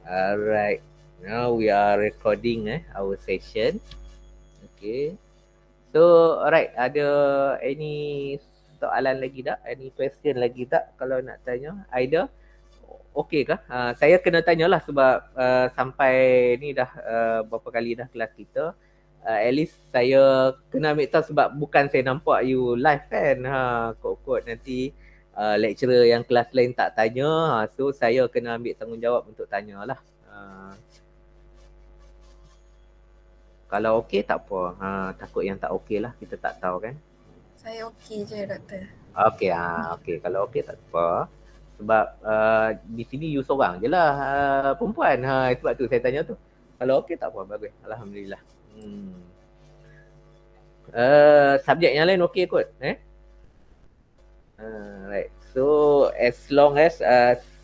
Alright. Now we are recording our session. Okay. So, alright. Ada any soalan lagi tak? Any question lagi tak kalau nak tanya? Aida, okey kah? Saya kena tanyalah sebab sampai ni dah berapa kali dah kelas kita. At least saya kena ambil tahu sebab bukan saya nampak you live kan. Kod-kod nanti lecturer yang kelas lain tak tanya. So, saya kena ambil tanggungjawab untuk tanyalah. Kalau okey tak apa. Takut yang tak okey lah. Kita tak tahu kan. Saya okey je, doktor. Okey, okey. Kalau okey tak apa. Sebab di sini you seorang je lah perempuan. Sebab tu saya tanya tu. Kalau okey tak apa, bagus. Alhamdulillah. Subjek yang lain okey kot. Right. So as long as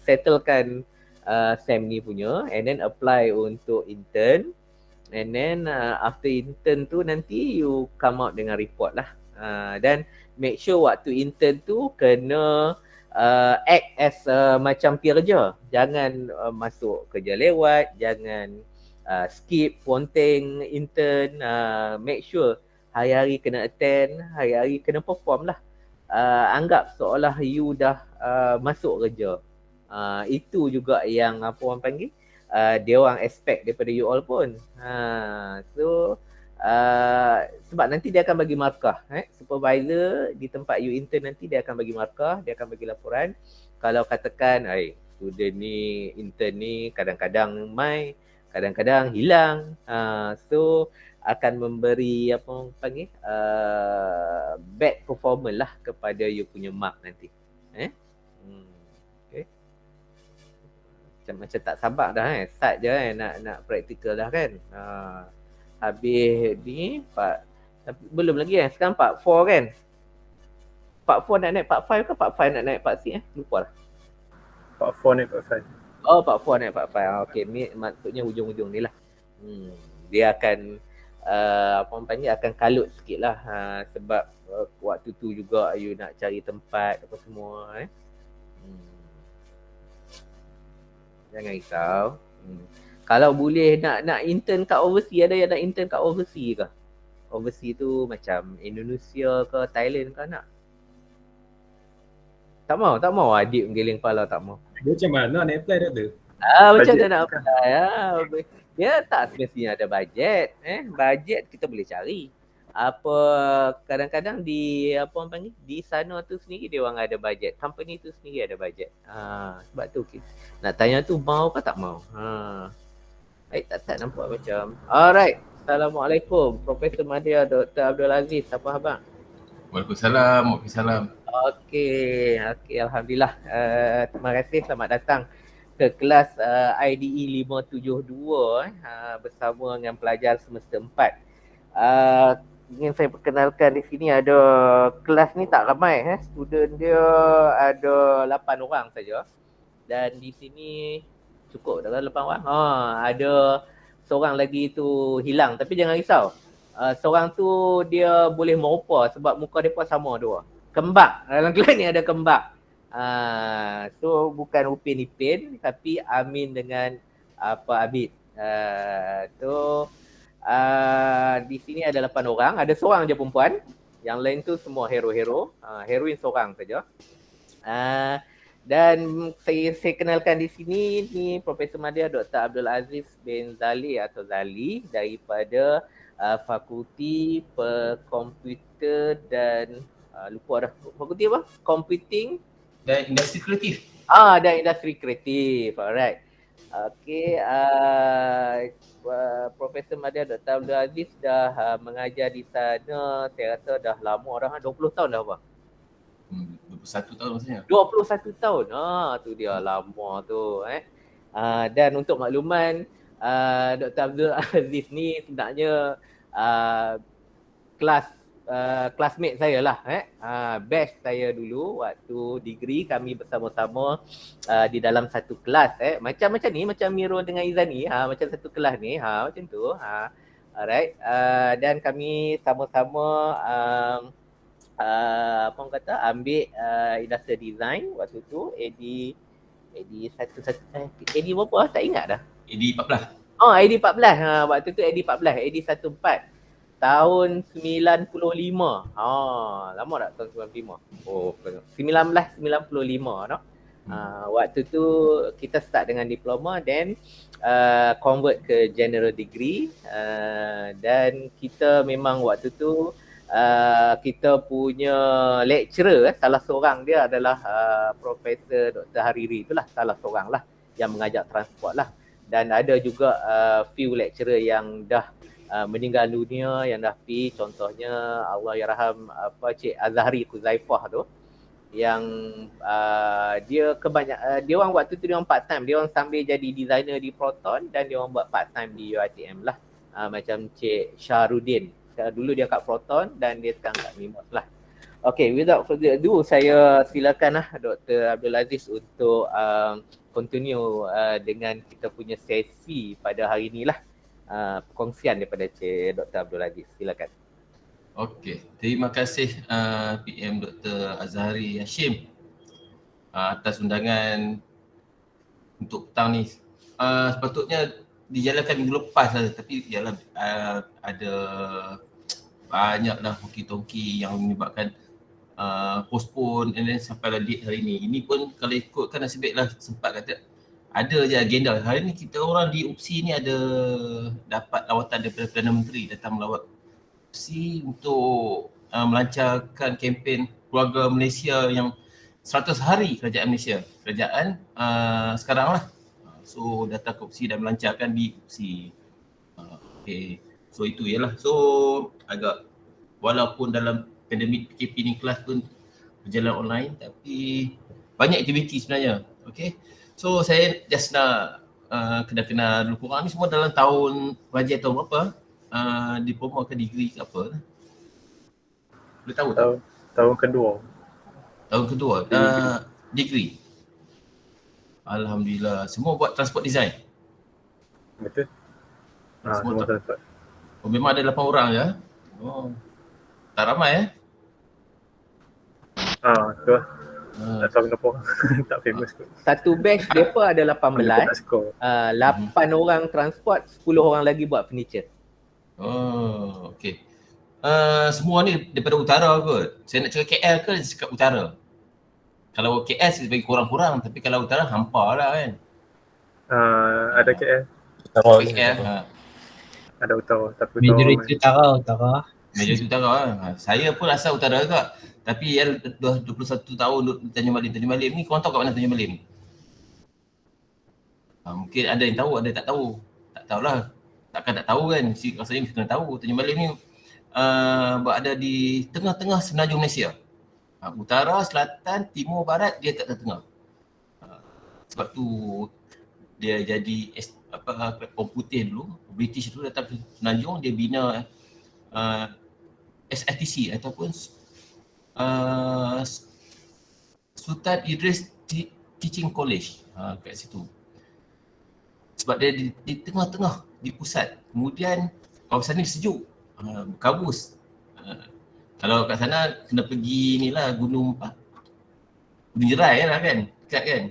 settlekan SEM ni punya and then apply untuk intern. And then after intern tu nanti you come out dengan report lah. Dan make sure waktu intern tu kena act as macam pekerja. Jangan masuk kerja lewat, jangan skip ponteng intern. Make sure hari-hari kena attend, hari-hari kena perform lah. Anggap seolah you dah masuk kerja. Itu juga yang apa orang panggil, dia orang expect daripada you all pun. So sebab nanti dia akan bagi markah. Supervisor di tempat you intern nanti dia akan bagi markah, dia akan bagi laporan. Kalau katakan student ni, intern ni kadang-kadang mai, kadang-kadang hilang. So akan memberi apa orang panggil bad performance lah kepada you punya mark nanti. Okay. Macam tak sabar dah start je nak praktikal dah kan. Habis ni tapi belum lagi sekarang part 4 kan. Part 4 nak naik part 5 ke part 5 nak naik part 6 lupa lah. Part 4 naik part 5. Oh, part 4 naik part 5. Okey, ni maksudnya hujung-hujung ni lah. Dia akan apa orang panggil, akan kalut sikit lah. Sebab waktu tu juga you nak cari tempat apa semua. Jangan risau. Kalau boleh nak intern kat overseas, ada yang nak intern kat overseas ke? Overseas tu macam Indonesia ke Thailand ke nak? Tak mau adik menggiling kepala tak mau. Dia macam mana nak apply doktor? Macam mana nak apply? Dia tak semestinya ada bajet. Bajet kita boleh cari. Apa kadang-kadang di apa orang panggil, di sana tu sendiri dia orang ada bajet, company tu sendiri ada bajet. Sebab tu nak tanya tu mau ke tak mau. Tak nampak macam. Alright. Assalamualaikum Profesor Madya, Dr. Abdul Aziz, apa khabar? Waalaikumsalam. Okey, alhamdulillah. Terima kasih, selamat datang ke kelas IDE 572 bersama dengan pelajar semester 4. Ingin saya perkenalkan di sini ada kelas ni tak ramai student dia ada 8 orang saja. Dan di sini cukup dah 8 orang. Ada seorang lagi tu hilang tapi jangan risau. Seorang tu dia boleh merupa sebab muka depa sama dua. Kembar. Dalam kelas ni ada kembar. So bukan Upin Ipin tapi Amin dengan Abid. Di sini ada 8 orang, ada seorang je perempuan. Yang lain tu semua hero-hero. Heroin seorang saja. Dan saya kenalkan di sini ni Profesor Madya Dr. Abdul Aziz bin Zali atau Zali daripada Fakulti Komputer dan lupa dah fakulti apa? Computing dan Industri Kreatif. Dan Industri Kreatif. Alright. Okey, Profesor Madya Dr. Abdul Aziz dah mengajar di sana, saya rasa dah lama dah, 20 tahun dah apa? 21 tahun maksudnya. 21 tahun. Tu dia lama tu dan untuk makluman Dr. Abdul Aziz ni sebenarnya classmate saya lah batch saya dulu waktu degree, kami bersama-sama di dalam satu kelas macam ni, macam Miro dengan Izani macam satu kelas ni macam tu alright. Dan kami sama-sama apa orang kata ambil industrial design waktu tu AD berapa tak ingat dah. AD14. Oh, AD14. Waktu tu AD14, AD14. Tahun 95. Lama tak tahun 95? Oh, 1995 no. Waktu tu kita start dengan diploma, then convert ke general degree, dan kita memang waktu tu kita punya lecturer, salah seorang dia adalah Profesor Dr. Hariri itulah, salah seorang lah yang mengajar transport lah. Dan ada juga few lecturer yang dah meninggal dunia, yang dah pi, contohnya Allahyarham Cik Azhari Kuzaifah tu, yang dia dia orang waktu tu dia orang part time, dia orang sambil jadi designer di Proton dan dia orang buat part time di UiTM lah. Macam Cik Syahrudin, dulu dia kat Proton dan dia sekarang kat Mimos lah. Okay, without further ado, saya silakan lah Dr. Abdul Aziz untuk continue dengan kita punya sesi pada hari ni lah. Perkongsian daripada Cik Dr. Abdul Aziz. Silakan. Okey, terima kasih PM Dr. Azhari Hashim atas undangan untuk petang ni. Sepatutnya dijalankan minggu lepas lah, tapi ialah ada banyaklah hoki-toki yang menyebabkan postpone and then sampailah date hari ni. Ini pun kalau ikutkan nasib baiklah sempat kata ada je agenda. Hari ni kita orang di UPSI ni ada dapat lawatan daripada Perdana Menteri datang melawat UPSI untuk melancarkan kempen Keluarga Malaysia yang 100 hari kerajaan Malaysia. Kerajaan sekarang lah. So datang ke UPSI dan melancarkan di UPSI. Okay. So itu ialah. So agak walaupun dalam pandemik PKP ni kelas pun berjalan online, tapi banyak aktiviti sebenarnya. Okay. So saya just nak kena dulu korang ni semua dalam tahun pelajar tahun berapa? Diploma ke degree ke apa? Boleh tahu tak? Tahun kedua. Tahun kedua. Degree. Alhamdulillah. Semua buat transport design. Betul? Semua transport. Oh, memang ada 8 orang je. Oh. Tak ramai Tu lah. Tak tahu kenapa. Tak famous kot. Satu batch mereka ada 18. 8 orang transport, 10 orang lagi buat furniture. Oh, okey. Semua ni daripada utara kot. Saya nak cakap KL ke cakap utara? Kalau KL saya bagi kurang-kurang, tapi kalau utara hampa lah kan. Ada KL. KL. Ada utara, tapi majoriti utara. Majoriti utara lah. Saya pun asal utara juga. Tapi yang dah 21 tahun duduk di Tanjung Malim. Tanjung Malim ni korang tahu kat mana Tanjung Malim? Mungkin ada yang tahu, ada yang tak tahu. Tak tahulah. Takkan tak tahu kan. Rasanya mesti kena tahu. Tanjung Malim ni berada di tengah-tengah semenanjung Malaysia. Utara, selatan, timur, barat, dia kat tengah-tengah. Sebab tu dia jadi orang putih dulu, British dulu datang ke Semenanjung, dia bina SITC ataupun Sultan Idris Teaching College kat situ. Sebab dia di tengah-tengah, di pusat. Kemudian kawasan ni sejuk, berkabus. Kalau kat sana kena pergi ni lah Gunung Jerai lah kan, dekat kan.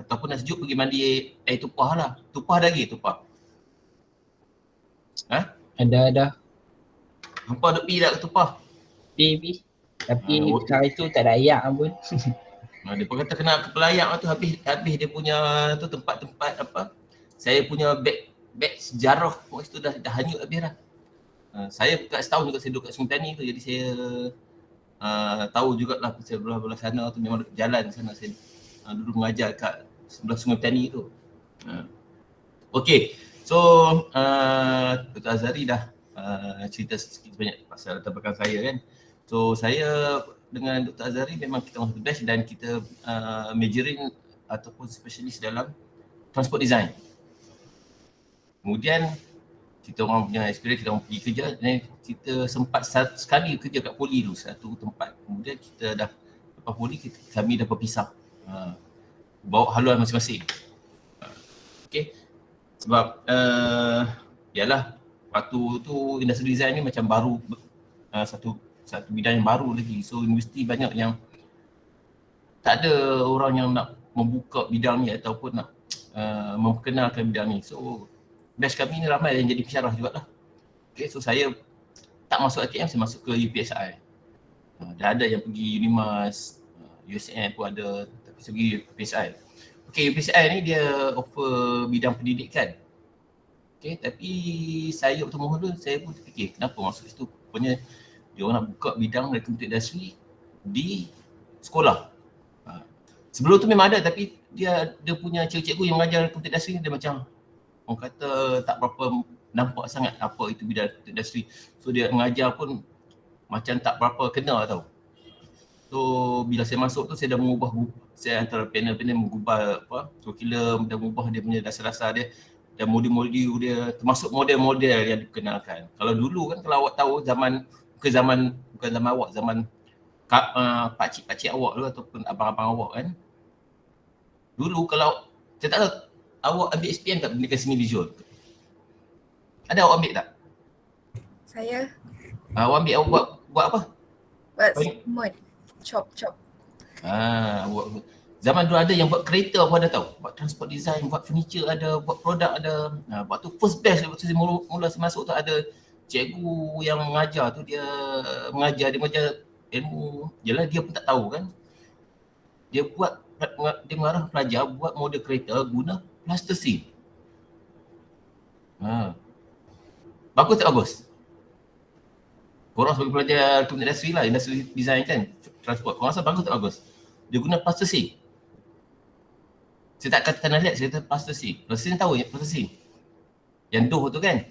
Ataupun nak sejuk pergi mandi air tupah lah. Tupah ada lagi tupah? Ada. Hampa duk pergi tak ke tupah? Pergi. Tapi sekarang itu tak ada ayak pun. Dia pun kata kena ke pelayak tu habis dia punya tu tempat-tempat apa. Saya punya beg sejarah pun itu dah hanyut habis dah. Saya kat setahun juga saya duduk kat Sungai Petani tu, jadi saya tahu jugalah pasal belah sana tu memang duduk jalan sana saya dulu mengajar kat sebelah Sungai Petani tu. Okey. So Dr. Azhari dah cerita sikit banyak pasal latar belakang saya kan. So saya dengan Dr. Azhari memang kita orang best dan kita majoring ataupun specialist dalam transport design. Kemudian kita orang punya experience, kita orang pergi kerja dan kita sempat sekali kerja kat poli dulu, satu tempat. Kemudian kita dah lepas poli kami dah berpisah. Bawa haluan masing-masing. Okay. Sebab yalah waktu tu industri design ni macam baru, satu bidang yang baru lagi. So universiti banyak yang tak ada orang yang nak membuka bidang ni ataupun nak memperkenalkan bidang ni. So batch kami ni ramai yang jadi pensyarah jugalah. Okay, so saya tak masuk ATM, saya masuk ke UPSI. Dah ada yang pergi Unimas, USN pun ada, tapi saya pergi UPSI. Okay, UPSI ni dia offer bidang pendidikan. Okay, tapi saya waktu mohon tu, saya pun terfikir kenapa masuk situ. Rupanya dia orang nak buka bidang computer industry di sekolah. Sebelum tu memang ada, tapi dia punya cikgu-cikgu yang mengajar computer industry dia macam orang kata tak berapa nampak sangat apa itu bidang computer industry. So dia mengajar pun macam tak berapa kena tau. So bila saya masuk tu saya dah mengubah, saya antara panel-panel mengubah curriculum dan mengubah dia punya dasar-dasar dia dan modul-modul dia, termasuk model-model yang dikenalkan. Kalau dulu kan, kalau awak tahu bukan zaman awak, zaman pakcik-pakcik awak tu ataupun abang-abang awak kan. Dulu kalau, saya tak tahu, awak ambil SPM tak pendidikan seni visual? Ada awak ambil tak? Saya Awak ambil, awak buat apa? buat mod, chop. Buat zaman dulu ada yang buat kereta pun ada tau. Buat transport design, buat furniture ada, buat produk ada. Waktu first batch, waktu saya mula saya masuk tu ada cikgu yang mengajar tu, dia mengajar ilmu. Jelah dia pun tak tahu kan. Dia mengarah pelajar buat model kereta guna plasticine. Bagus tak bagus? Korang sebagai pelajar industri lah, industri design kan, transport. Korang rasa bagus tak bagus? Dia guna plasticine. Saya tak kata tanah liat, saya kata plasticine. Plasticine tahu ya, plasticine? Yang doh tu kan?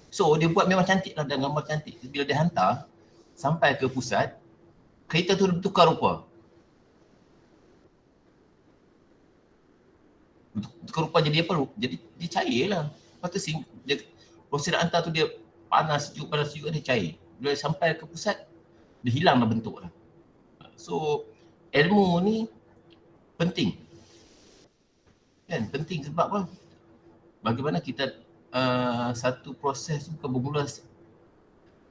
So dia buat memang cantik lah dan gambar cantik. Bila dia hantar sampai ke pusat, kereta tu bertukar rupa. Bertukar rupa jadi apa? Jadi dia cair lah. Plasticine, proses nak hantar tu dia panas sejuk dia cair. Bila sampai ke pusat, dia hilanglah bentuk lah. So ilmu ni penting. Kan penting sebab apa? Bagaimana kita satu proses tu bermula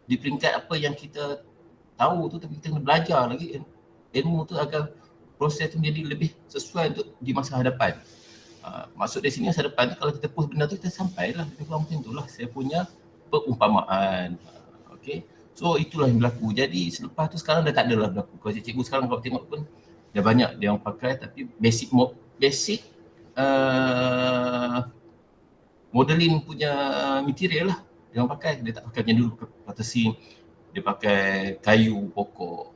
di peringkat apa yang kita tahu tu, tapi kita kena belajar lagi ilmu tu agar proses tu menjadi lebih sesuai untuk di masa hadapan. Maksud dari sini masa depan tu kalau kita post benda tu kita sampailah, lebih kurang macam itulah saya punya perumpamaan. Okay. So itulah yang berlaku. Jadi selepas tu sekarang dah tak adalah berlaku. Kalau cikgu sekarang kalau tengok pun dah banyak dia orang pakai, tapi basic modeling punya material lah dia orang pakai. Dia tak pakai macam dulu plasticine, dia pakai kayu, pokok,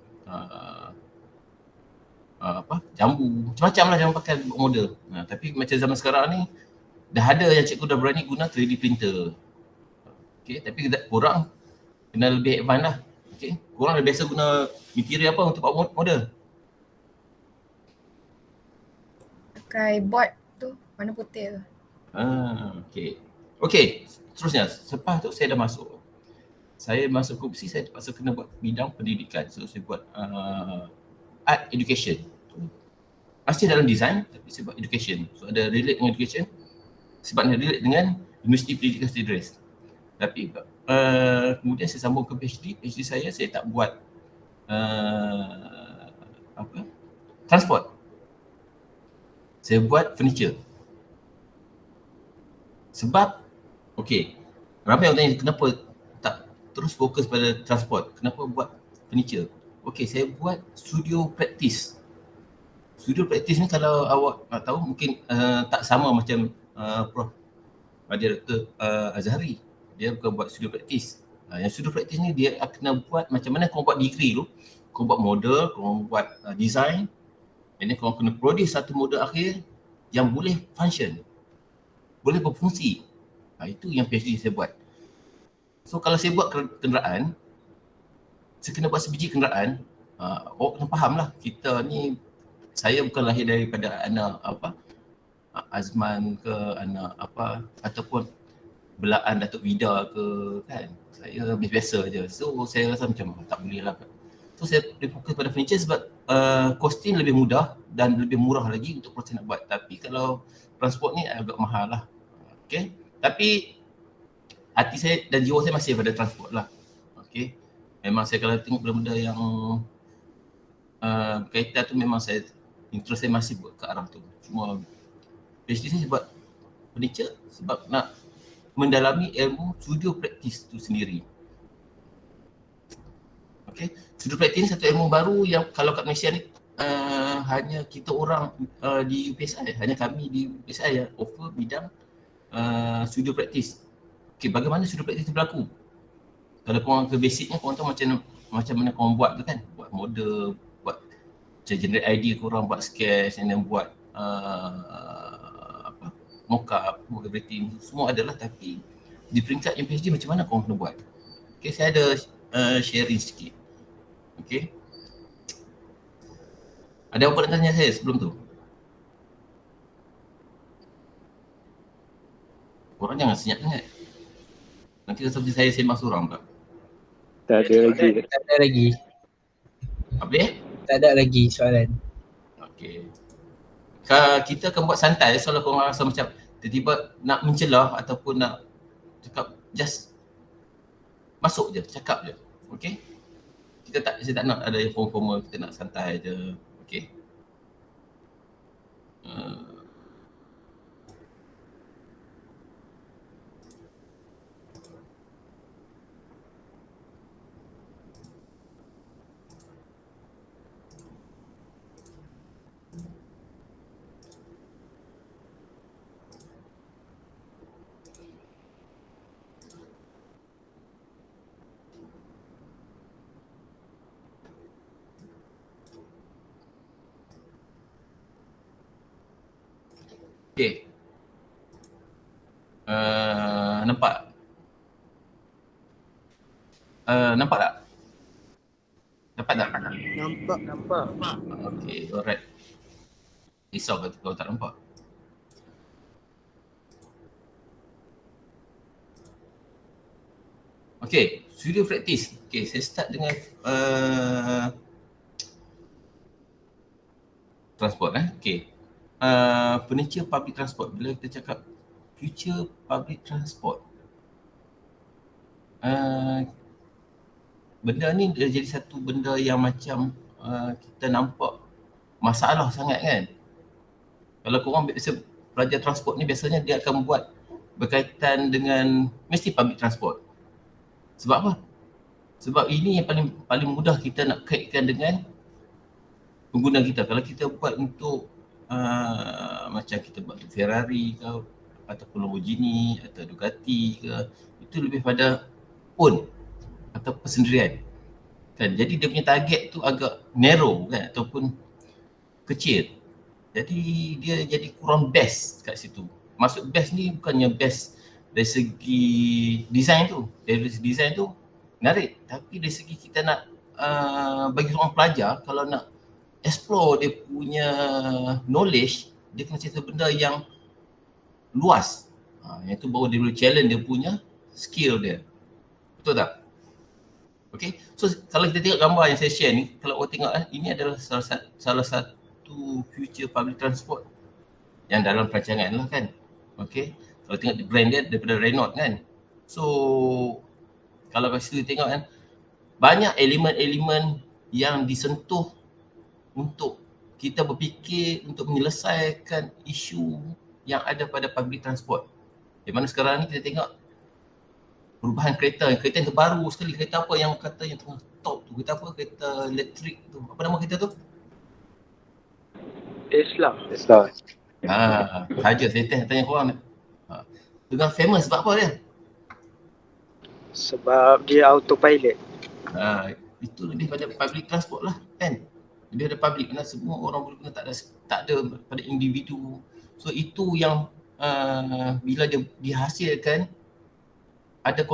jambu, macam-macam lah dia orang pakai buat model. Tapi macam zaman sekarang ni dah ada yang cikgu dah berani guna 3D printer. Okay, tapi korang kena lebih advance lah. Okay, korang dah biasa guna material apa untuk buat model? Pakai board tu, warna putih tu. Okay, seterusnya selepas tu saya dah masuk. Saya masuk kursi, saya terpaksa kena buat bidang pendidikan. So saya buat art education. Masih dalam design tapi saya buat education. So ada relate dengan education sebab ada relate dengan Universiti Pendidikan Sdrs. Tapi kemudian saya sambung ke PhD. PhD saya tak buat transport. Saya buat furniture. Sebab, ramai orang tanya kenapa tak terus fokus pada transport, kenapa buat furniture. Saya buat studio practice. Studio practice ni kalau awak tahu mungkin tak sama macam Prof. Dr. Azhari. Dia bukan buat studio practice. Yang studio practice ni dia kena buat macam mana korang buat degree tu. Korang buat model, korang buat design, dan korang kena produce satu model akhir yang boleh function, boleh berfungsi. Itu yang PhD saya buat. So kalau saya buat kenderaan, saya kena buat sebiji kenderaan. Awak kena faham lah, kita ni, saya bukan lahir daripada anak Azman ke anak ataupun belaan Datuk Vida ke kan. Saya biasa je. So saya rasa macam tak boleh lah. So saya lebih fokus pada furniture sebab kosting lebih mudah dan lebih murah lagi untuk proses nak buat. Tapi kalau transport ni agak mahal lah. Okay. Tapi hati saya dan jiwa saya masih pada transport lah. Okay. Memang saya kalau tengok benda-benda yang berkaitan tu memang interest saya masih buat ke arah tu. Cuma PhD saya buat furniture sebab nak mendalami ilmu studio practice tu sendiri. Okay, studio practice ni satu ilmu baru yang kalau kat Malaysia ni hanya kita orang di UPSI, hanya kami di UPSI yang offer bidang studio practice. Okay, bagaimana studio practice tu berlaku? Kalau korang ke basicnya, korang tahu macam mana korang buat tu kan? Buat model, buat macam generate idea korang, buat sketch and then buat mock-up, everything. Semua adalah, tapi di peringkat yang PhD macam mana korang kena buat? Okay, saya ada sharing sikit. Okay. Ada apa nak tanya saya sebelum tu? Korang jangan senyap sangat. Nanti rasa macam saya sembang seorang pula. Tak ada lagi. Tak ada lagi. Apa dia? Tak ada lagi soalan. Okay. Kita akan buat santai soalnya korang rasa macam tiba-tiba nak mencelah ataupun nak cakap, just masuk je, cakap je. Okay? Saya tak nak ada yang formal, kita nak santai je. Okay? Okay. Nampak? Nampak tak? Dapat tak? Nampak. Okay, alright. Risau kalau tak nampak. Okay, studio practice. Okay, saya start dengan transport. Okay. Furniture public transport. Bila kita cakap future public transport, benda ni dia jadi satu benda yang macam kita nampak masalah sangat kan. Kalau korang biasa pelajar transport ni, biasanya dia akan buat berkaitan dengan mesti public transport. Sebab apa? Sebab ini yang paling mudah kita nak kaitkan dengan pengguna kita. Kalau kita buat untuk macam kita buat untuk Ferrari ke ataupun Lamborghini atau Ducati ke, itu lebih pada own atau persendirian kan. Jadi dia punya target tu agak narrow kan, ataupun kecil. Jadi dia jadi kurang best kat situ. Maksud best ni bukannya best dari segi design tu. Dari segi design tu menarik, tapi dari segi kita nak bagi orang pelajar kalau nak explore dia punya knowledge, dia kena cerita benda yang luas. Yang tu baru dia boleh challenge dia punya skill dia. Betul tak? Okay, so kalau kita tengok gambar yang saya share ni, kalau orang tengok ini adalah salah satu future public transport yang dalam perancangan lah kan. Okay, kalau tengok brand dia daripada Renault kan. So kalau kita tengok kan, banyak elemen-elemen yang disentuh untuk kita berfikir untuk menyelesaikan isu yang ada pada public transport. Di mana sekarang ni kita tengok perubahan kereta yang terbaru sekali, kereta apa yang kata yang tengah top tu, kereta apa, kereta elektrik tu, apa nama kereta tu? Tesla. Saja saya tanya korang. Dengan famous sebab apa dia? Sebab dia autopilot. Itu lebih pada public transport lah kan. Lebih ada public, kerana semua orang boleh guna, tak ada pada individu. So itu yang bila dia dihasilkan ada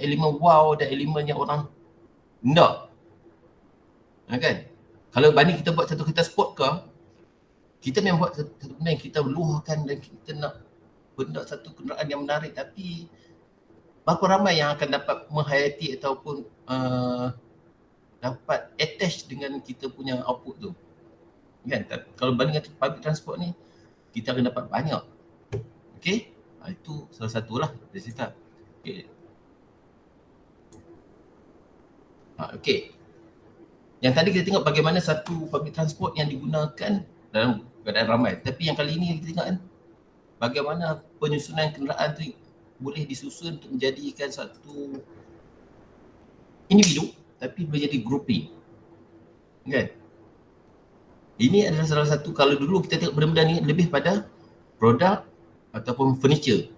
elemen wow dan elemen yang orang nak. Kan? Kalau banding kita buat satu kereta sport car, kita memang buat satu benda yang kita luahkan dan kita nak benda satu kenderaan yang menarik, tapi berapa ramai yang akan dapat menghayati ataupun dapat attach dengan kita punya output tu kan. Kalau banding dengan public transport ni, kita akan dapat banyak. Okay, itu salah satulah dari cerita. Okay. Okay, yang tadi kita tengok bagaimana satu public transport yang digunakan dalam keadaan ramai, tapi yang kali ini kita tengok kan, bagaimana penyusunan kenderaan tu boleh disusun untuk menjadikan satu individu tapi boleh jadi grouping. Kan? Ini adalah salah satu, kalau dulu kita tengok benda-benda ni lebih pada produk ataupun furniture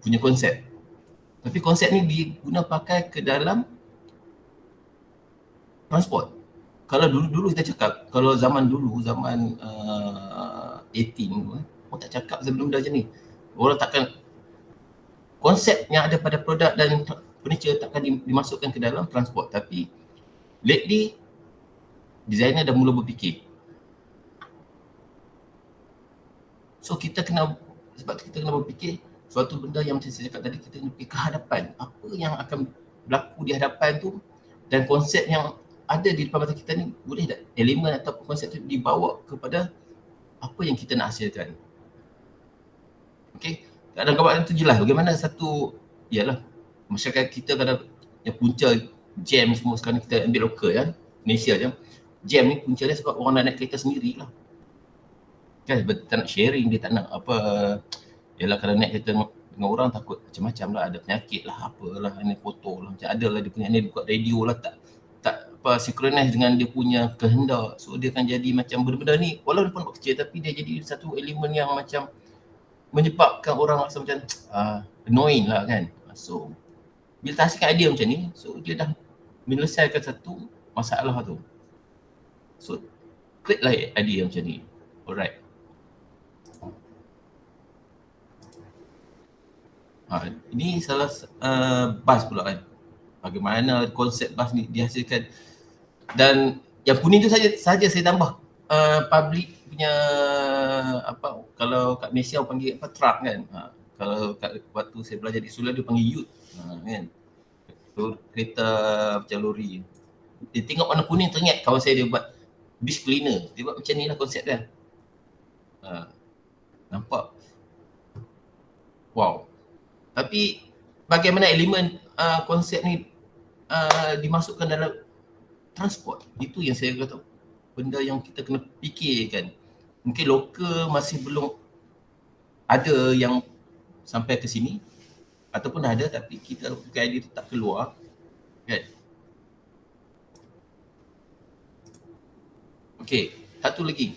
punya konsep. Tapi konsep ni diguna pakai ke dalam transport. Kalau dulu kita cakap, kalau zaman dulu, zaman 18, orang tak cakap pasal benda macam ni. Orang takkan, konsep yang ada pada produk dan furniture takkan dimasukkan ke dalam transport. Tapi lately, designer dah mula berfikir. So kita kena, sebab tu kita kena berfikir suatu benda yang macam saya cakap tadi, kita kena fikir ke hadapan. Apa yang akan berlaku di hadapan tu, dan konsep yang ada di depan mata kita ni, boleh tak elemen atau konsep tu dibawa kepada apa yang kita nak hasilkan. Okey, dalam gambaran tu jelas bagaimana satu, ialah masyarakat kita kadang yang punca jam semua sekarang kita ambil lokal ya, Malaysia je. Jam ni punca dia sebab orang nak naik kereta sendiri lah. Kan, dia tak nak sharing, dia tak nak apa, ialah kalau naik kereta dengan orang takut macam-macam lah, ada penyakit lah, apalah, ini foto lah, macam ada lah dia punya ni, buat radio lah, tak apa synchronize dengan dia punya kehendak. So dia akan jadi macam benda-benda ni walaupun buat kecil tapi dia jadi satu elemen yang macam menyebabkan orang rasa macam annoying lah kan. So bila tak hasilkan idea macam ni, so dia dah menyelesaikan satu masalah tu. So create lah idea macam ni. Alright. Ini salah bus pula kan. Bagaimana konsep bus ni dihasilkan. Dan yang kuning tu saja saya tambah public punya apa, kalau kat Malaysia orang panggil apa, truck kan. Kalau kat waktu saya belajar di Sulah dia panggil youth kan. Kereta macam lori. Dia tengok warna kuning teringat kawan saya dia buat beach cleaner. Dia buat macam ni lah konsep dia. Nampak? Wow. Tapi bagaimana elemen konsep ni dimasukkan dalam transport, itu yang saya kata benda yang kita kena fikirkan. Mungkin lokal masih belum ada yang sampai ke sini, ataupun ada tapi kita pakai idea tu tak keluar kan. Okey, satu lagi,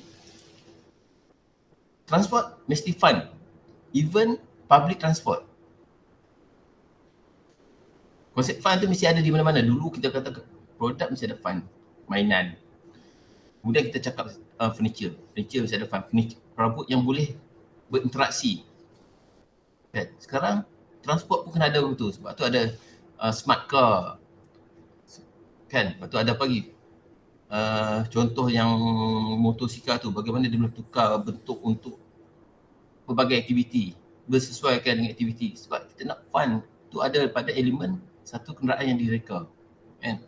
transport mesti fun, even public transport. Konsep fun tu mesti ada di mana-mana. Dulu kita kata produk mesti ada fun, mainan. Kemudian kita cakap furniture mesti ada fun, furniture, perabot yang boleh berinteraksi. Kan? Sekarang transport pun kena ada betul. Sebab tu ada smart car. Kan? Lepas tu ada apa lagi? Contoh yang motosikal tu, bagaimana dia boleh tukar bentuk untuk berbagai aktiviti, bersesuaikan dengan aktiviti. Sebab kita nak fun tu ada pada elemen satu kenderaan yang direka. Kan?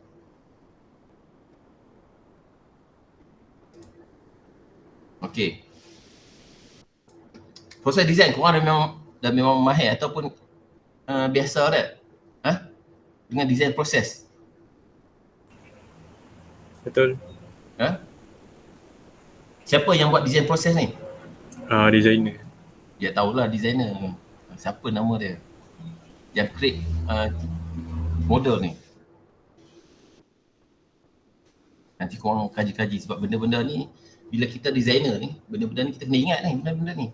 Okey. Proses design korang dah memang mahir ataupun biasa dah? Dengan design proses? Betul. Siapa yang buat design proses ni? Designer. Ya tahulah designer. Siapa nama dia? Yang create model ni. Nanti korang kaji-kaji sebab benda-benda ni bila kita designer ni, benda-benda ni kita kena ingat ni, benda-benda ni.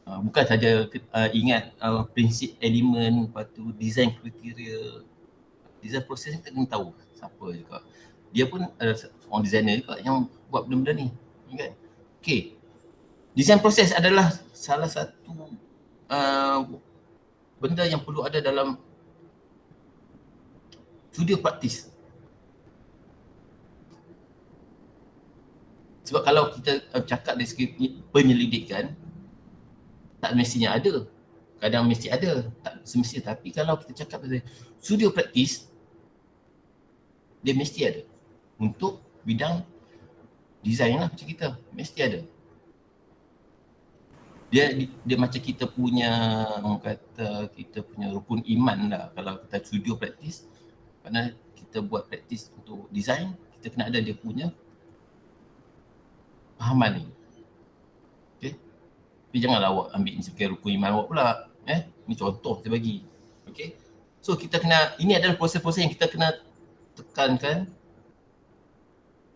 Bukan saja ingat prinsip elemen, lepas tu design kriteria, design proses ni kita kena tahu siapa juga. Dia pun orang designer juga yang buat benda-benda ni, kan? Okay, design proses adalah salah satu benda yang perlu ada dalam studio praktis. Sebab kalau kita cakap dari segi penyelidikan, tak mestinya ada. Kadang mesti ada, tak semestinya. Tapi kalau kita cakap dari studio praktis, dia mesti ada. Untuk bidang design lah macam kita, mesti ada. Dia macam kita punya, orang kata kita punya rukun iman lah. Kalau kita studio praktis, kerana kita buat praktis untuk design, kita kena ada dia punya pahaman ni. Okay. Tapi janganlah awak ambil ni sebagai rukun iman awak pula. Ni contoh saya bagi. Okay. So kita kena, ini adalah proses-proses yang kita kena tekankan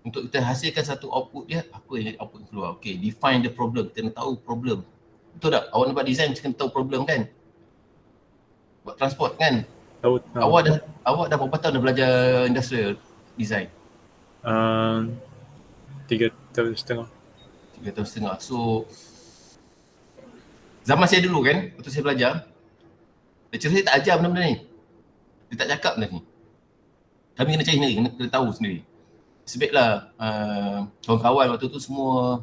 untuk kita hasilkan satu output dia, apa yang output keluar. Okay, define the problem, kita kena tahu problem. Betul tak? Awak nak buat design, kita kena tahu problem kan? Buat transport kan? Tahu. Awak dah berapa tahun dah belajar industrial design? 3 tahun setengah. 3 tahun setengah. So zaman saya dulu kan, waktu saya belajar, lecturer saya tak ajar benda-benda ni. Dia tak cakap benda ni. Kami kena cari sendiri, kena tahu sendiri. Sebaiklah kawan-kawan waktu tu semua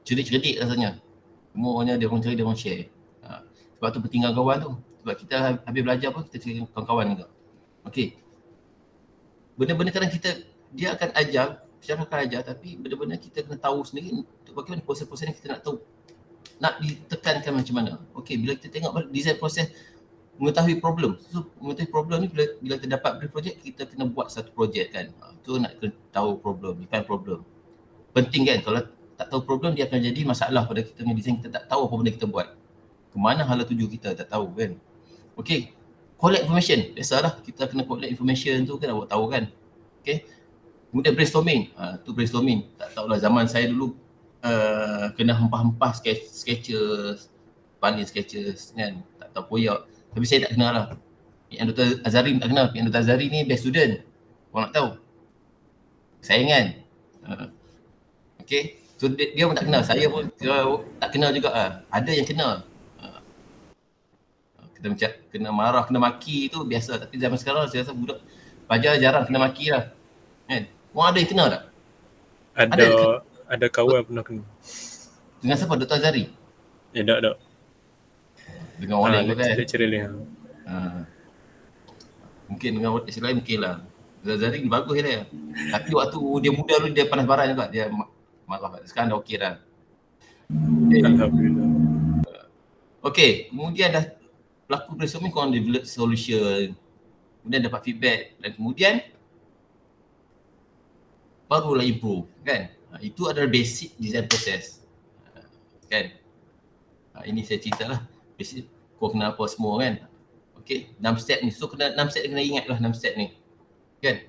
cerdik-cerdik rasanya. Semuanya dia orang cari, dia orang share. Sebab tu penting kawan tu. Sebab kita habis belajar pun kita cari kawan-kawan juga. Okey. Benda-benda kadang dia akan ajar, siapa akan ajar, tapi benda-benda kita kena tahu sendiri untuk bagaimana proses-proses ni kita nak tahu. Nak ditekankan macam mana. Okey, bila kita tengok design proses, mengetahui problem. So mengetahui problem ni bila kita dapat brief project, kita kena buat satu projek kan. Tu nak kena tahu problem, define problem. Penting kan, kalau tak tahu problem dia akan jadi masalah pada kita punya design, kita tak tahu apa benda kita buat. Kemana hala tuju kita, tak tahu kan. Okey, collect information. Biasalah kita kena collect information tu kan, awak tahu kan. Okey. Kemudian brainstorming. Tu brainstorming. Tak tahulah zaman saya dulu kena hempah-hempah sketches, paling sketches kan. Tak tahu koyak. Tapi saya tak kenal lah. Yang Dr. Azhari tak kenal. Yang Dr. Azhari ni best student. Korang nak tahu. Sayangan. Okay. So dia pun tak kenal. Saya pun tak kenal juga lah. Ada yang kenal. Kita macam kena marah, kena maki tu biasa. Tapi zaman sekarang saya rasa budak pelajar jarang kena maki lah. Kan? Korang ada yang kenal tak? Ada kawan pernah kena. Dengan siapa? Dr. Azhari? Tak. Dengan orang lain kan? Lecturer lain. Mungkin dengan lecturer lain mungkin lah. Dr. Azhari ni bagus dia. Tapi waktu dia muda dulu dia panas baran juga. Dia malah sekarang dah okey dah. Alhamdulillah. Okay, kemudian dah berlaku brainstorming, korang develop solution. Kemudian dapat feedback dan kemudian barulah improve kan. Itu adalah basic design process. Kan. Ini saya cerita lah. Basic kau kena apa semua kan. Okay, 6 step ni. So 6 step ni kena ingat lah 6 step ni. Kan.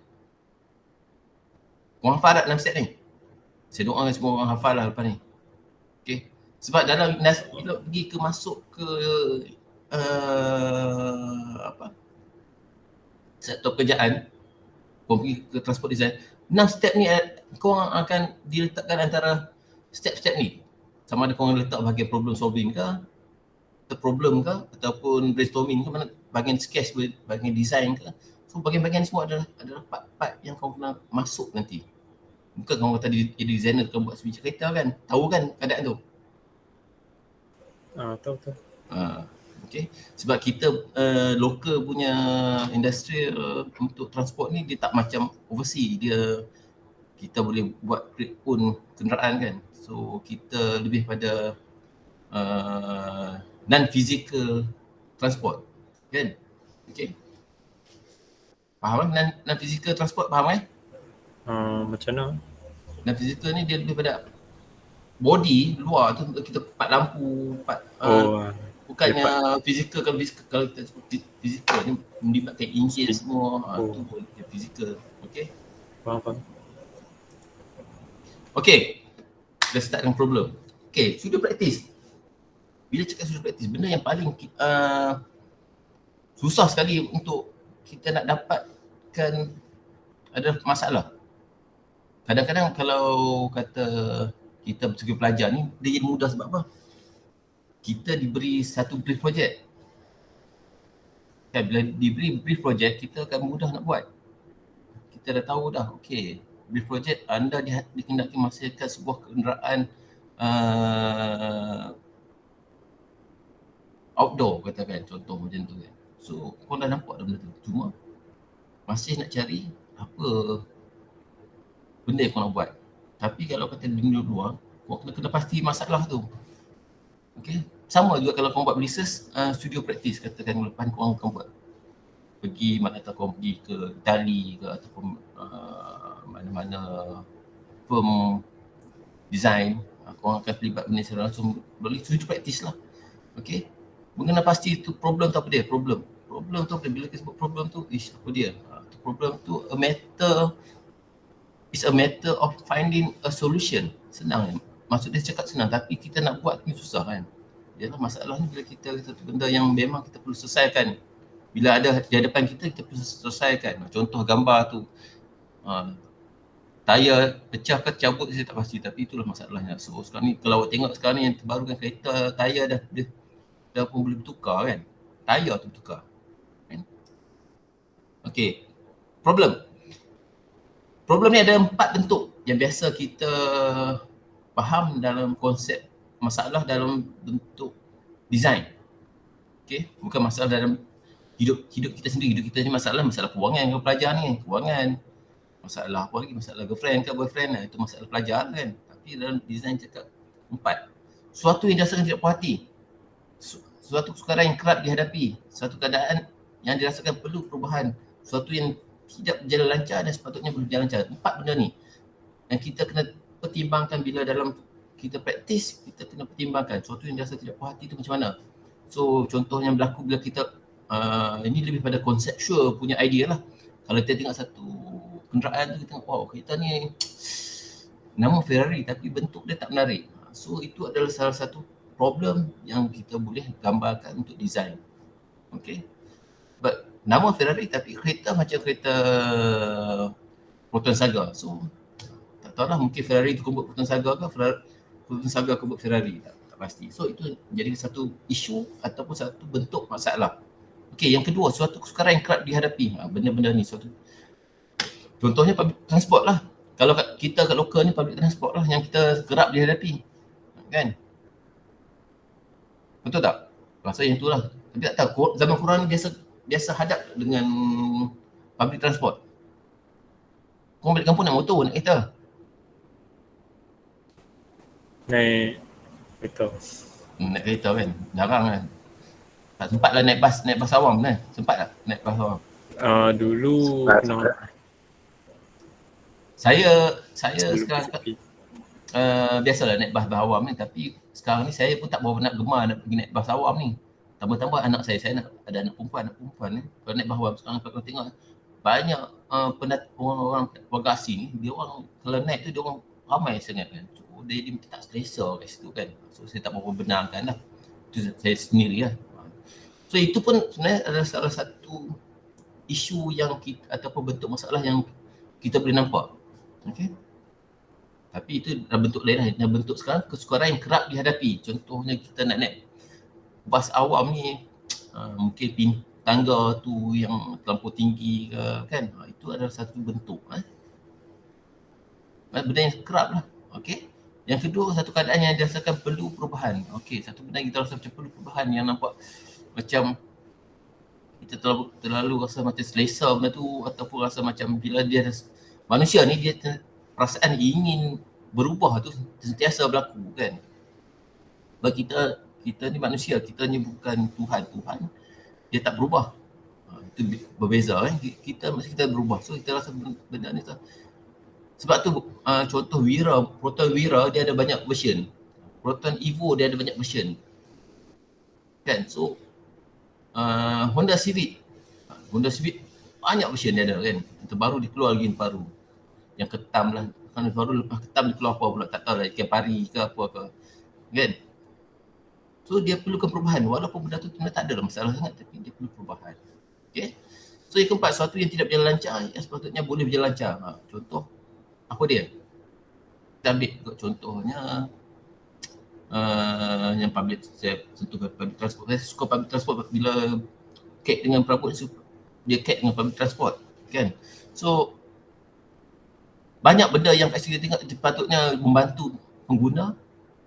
Korang hafal tak 6 step ni? Saya doakan semua orang hafal lah lepas ni. Okay. Sebab dalam bila pergi ke masuk ke sektor kerjaan, korang pergi ke transport design, 6 step ni korang akan diletakkan antara step-step ni. Sama ada korang letak bahagian problem solving ke, atau problem ke, ataupun brainstorming ke, mana bahagian sketch, bahagian design ke. So bahagian-bahagian ni semua adalah part-part yang korang kena masuk nanti. Bukan korang kata jadi designer kau buat sebiji kereta kan. Tahu kan keadaan tu? Tahu. Okay. Sebab kita local punya industri untuk transport ni dia tak macam overseas. Kita boleh buat pun kenderaan kan. So kita lebih pada non-physical transport kan. Okay. Faham kan? Non-physical transport faham kan? Macam mana? Non-physical ni dia lebih pada body luar tu kita part lampu, part bukannya fizikal. Kalau kita sebut fizikal ni melibatkan enjin semua. Tu pun dia fizikal. Okey. Faham. Okey. Kita start dengan problem. Okey, studio practice. Bila cakap studio practice, benda yang paling susah sekali untuk kita nak dapatkan ada masalah. Kadang-kadang kalau kata kita sebagai pelajar ni, dia jadi mudah sebab apa? Kita diberi satu brief project. Kan, bila diberi brief project, kita akan mudah nak buat. Kita dah tahu dah, okey, brief project anda dikendaki menghasilkan sebuah kenderaan outdoor katakan, contoh macam tu kan. So, korang dah nampak dah benda tu. Cuma masih nak cari apa benda yang korang nak buat. Tapi kalau kata benda luar, korang kena pasti masalah tu. Okay. Sama juga kalau korang buat research, studio practice katakan lepas korang akan buat. Pergi mana tahu korang pergi ke Itali ke ataupun mana-mana firm design. Korang akan terlibat benda secara langsung, boleh tuju praktis lah. Okay. Mengenal pasti tu problem tu apa dia? Problem tu apa dia? Bila kita sebut problem tu, apa dia? Problem tu is a matter of finding a solution. Senang kan? Maksud dia cakap senang tapi kita nak buat ni susah kan. Ialah masalah ni bila kita satu benda yang memang kita perlu selesaikan. Bila ada di hadapan kita perlu selesaikan. Contoh gambar tu. Tayar pecah ke cabut saya tak pasti tapi itulah masalahnya. So sekarang ni kalau awak tengok sekarang ni yang terbaru kan kereta tayar dah pun boleh bertukar kan. Tayar tu bertukar. Kan? Okay. Problem ni ada 4 bentuk yang biasa kita faham dalam konsep masalah dalam bentuk design. Okay, bukan masalah dalam hidup kita sendiri. Hidup kita ni masalah kewangan ke pelajar ni, kewangan. Masalah apa lagi? Masalah girlfriend ke boyfriend lah. Itu masalah pelajar kan. Tapi dalam design cakap 4. Suatu yang dirasakan tidak puas hati. Suatu kesukaran yang kerap dihadapi. Suatu keadaan yang dirasakan perlu perubahan. Suatu yang tidak berjalan lancar dan sepatutnya boleh berjalan lancar. 4 benda ni yang kita kena pertimbangkan bila dalam kita praktis, kita kena pertimbangkan suatu yang dirasa tidak puas hati tu macam mana. So contoh yang berlaku bila kita ini lebih pada konseptual punya idea lah. Kalau kita tengok satu kenderaan tu, kita tengok wow kereta ni nama Ferrari tapi bentuk dia tak menarik. So itu adalah salah satu problem yang kita boleh gambarkan untuk design. Okay. But nama Ferrari tapi kereta macam kereta Proton Saga. So tak tahulah mungkin Ferrari tu buat Proton Saga ke Proton Saga buat Ferrari. Tak pasti. So itu jadi satu isu ataupun satu bentuk masalah. Okey, yang kedua, suatu kesukaran yang kerap dihadapi. Benda-benda ni suatu. Contohnya public transport lah. Kalau kita kat lokal ni public transport lah yang kita kerap dihadapi. Kan? Betul tak? Rasa yang itulah. Tapi tak tahu, zaman korang ni biasa hadap dengan public transport. Korang balik kampung nak motor, nak kereta. Naik kereta. Naik kereta kan? Jarang kan? Tak sempat lah naik bas awam kan? Sempat tak naik bas awam? Dulu pernah. Saya sekarang biasalah naik bas awam ni, tapi sekarang ni saya pun tak berapa nak gemar nak pergi naik bas awam ni. Tambah-tambah anak saya nak ada anak perempuan ni. Kalau naik bas awam sekarang kalau tengok banyak orang warga asing ni, dia orang kalau naik tu dia orang ramai sangat kan. So, dia tak selesa kat situ kan. So saya tak berapa benarkan lah. Itu saya sendiri lah. So itu pun sebenarnya adalah salah satu isu yang kita ataupun bentuk masalah yang kita boleh nampak. Okay. Tapi itu dalam bentuk lain lah. Dalam bentuk sekarang kesukaran yang kerap dihadapi. Contohnya kita nak naik bas awam ni mungkin tangga tu yang terlampau tinggi ke kan. Itu adalah satu bentuk. Benda yang kerap lah. Okay. Yang kedua, satu keadaan yang dirasakan perlu perubahan. Okay, satu benda yang kita rasa macam perlu perubahan yang nampak macam kita terlalu rasa macam selesa benda tu ataupun rasa macam bila dia manusia ni dia perasaan ingin berubah tu sentiasa berlaku kan. Bagi kita ni manusia, kita ni bukan Tuhan dia tak berubah. Itu berbeza kan. Kita mesti kita berubah. So kita rasa benda ni tu. Sebab tu contoh Proton Wira dia ada banyak version. Proton Evo dia ada banyak version. Kan? So Honda Civic banyak version dia ada kan. Yang terbaru dia keluar lagi yang baru. Yang ketam lah. Kan baru lepas ketam dia keluar apa pula tak tahu lah. Ikan pari ke apa ke. Kan? So dia perlukan perubahan. Walaupun benda tu sebenarnya tak ada masalah sangat tapi dia perlu perubahan. Okay. So yang keempat, sesuatu yang tidak berjalan lancar yang sepatutnya boleh berjalan lancar. Contoh apa dia? Kita ambil contohnya yang public, saya sentuh public transport. Saya suka public transport bila kait dengan perabot dia kait dengan public transport kan. So banyak benda yang kat sini tengok sepatutnya membantu pengguna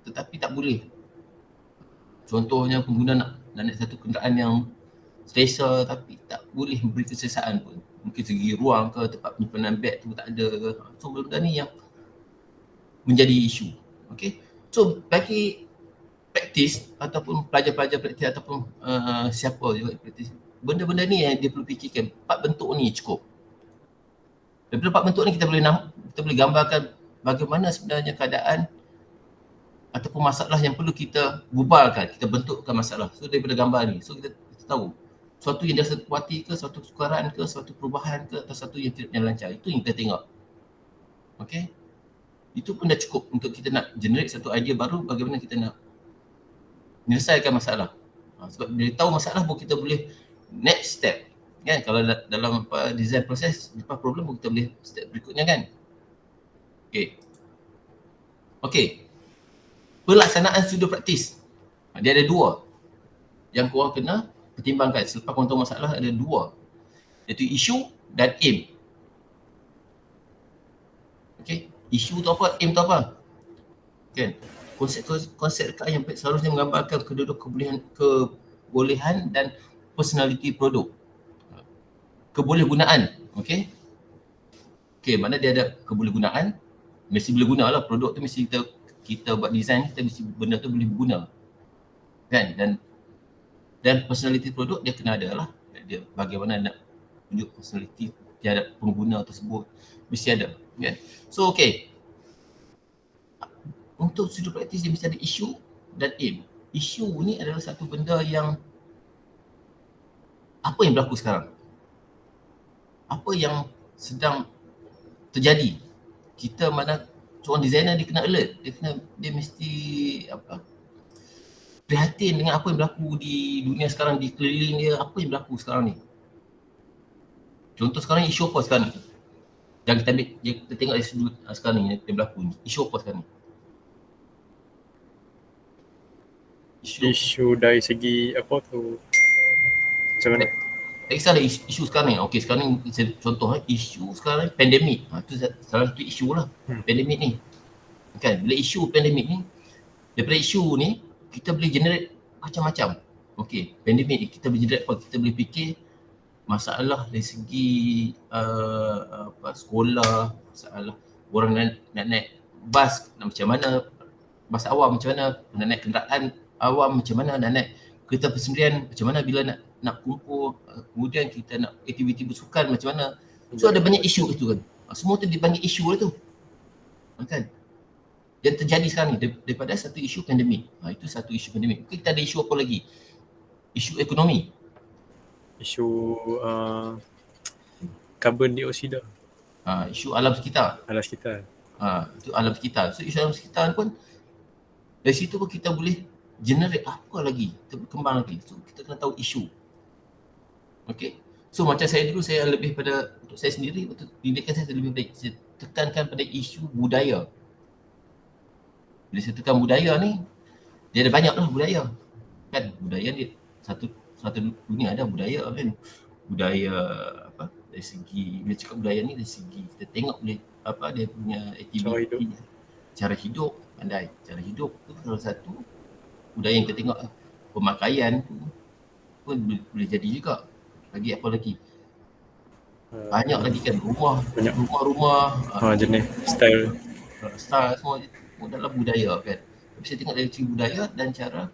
tetapi tak boleh. Contohnya pengguna nak naik satu kenderaan yang selesa tapi tak boleh memberi kesesaan pun. Mungkin segi ruang ke tempat penyimpanan beg tu tak ada ke. So benda ni yang menjadi isu. Okay. So bagi praktis ataupun pelajar-pelajar praktis ataupun siapa juga praktis, benda-benda ni yang dia perlu fikirkan. 4 bentuk ni cukup. Daripada 4 bentuk ni kita boleh gambarkan bagaimana sebenarnya keadaan ataupun masalah yang perlu kita bubarkan, kita bentukkan masalah. So daripada gambar ni, so kita tahu suatu yang dah puati ke, suatu kesukaran ke, suatu perubahan ke, atau suatu yang tidak berjalan lancar. Itu yang kita tengok. Okay? Itu pun dah cukup untuk kita nak generate satu idea baru bagaimana kita nak menyelesaikan masalah. Sebab bila tahu masalah pun kita boleh next step. Kan? Kalau dalam design proses, lepas problem pun kita boleh step berikutnya kan. Okay. Pelaksanaan studio praktis. Dia ada dua yang korang kena pertimbangkan. Selepas korang tahu masalah, ada dua. Iaitu isu dan aim. Okay. Isu tu apa, aim tu apa? Kan? Konsep reka yang seharusnya menggambarkan kebolehan dan personality produk. Kebolehgunaan. Okay. Mana dia ada kebolehgunaan, mesti boleh guna lah produk tu, mesti kita buat design, kita mesti benda tu boleh berguna kan. Dan personality produk dia kena ada lah, dia bagaimana nak tunjuk personality terhadap pengguna tersebut, mesti ada kan. So untuk studio praktis dia mesti ada isu dan aim. Isu ni adalah satu benda yang apa yang berlaku sekarang, apa yang sedang terjadi. Kita mana seorang designer dia kena alert, dia mesti prihatin dengan apa yang berlaku di dunia sekarang, di keliling dia, apa yang berlaku sekarang ni. Contoh sekarang isu apa sekarang ni? Yang kita ambil, kita tengok dari sudut sekarang ni yang berlaku ni. Isu apa sekarang ni? Isu dari segi apa tu? Macam mana? Tak kisahlah isu sekarang ni. Okey, sekarang ni contoh isu sekarang ni pandemik. Itu salah satu isu lah. Pandemik ni. Kan, bila isu pandemik ni, daripada isu ni kita boleh generate macam-macam. Okey, pandemik ni kita boleh generate apa? Kita boleh fikir masalah dari segi sekolah, masalah orang nak naik bas macam mana, bas awam macam mana, nak naik kenderaan awam macam mana, nak naik kereta persendirian macam mana bila nak kumpul, kemudian kita nak aktiviti bersukan macam mana. So ada banyak isu itu kan. Semua tu dipanggil isu lah tu. Kan? Yang terjadi sekarang ni daripada satu isu pandemik. Itu satu isu pandemik. Mungkin kita ada isu apa lagi? Isu ekonomi. Isu karbon dioksida. Isu alam sekitar. Alam sekitar. Itu alam sekitar. So isu alam sekitar pun dari situ pun kita boleh generate apa lagi, kita berkembang lagi. So kita kena tahu isu. Okay. So macam saya dulu, saya lebih pada, untuk saya sendiri, untuk pendidikan saya lebih baik, saya tekankan pada isu budaya. Bila saya tekan budaya ni, dia ada banyak lah budaya. Kan, budaya ni satu dunia ada budaya kan. Budaya apa, dari segi, bila cakap budaya ni dari segi, kita tengok boleh apa dia punya aktiviti, cara hidup, pandai. Cara hidup tu salah satu budaya yang kita tengok. Pemakaian tu pun boleh jadi juga. Lagi apa lagi? Banyak lagi kan, rumah-rumah, jenis style semua dalam budaya kan. Tapi saya tengok dari segi budaya dan cara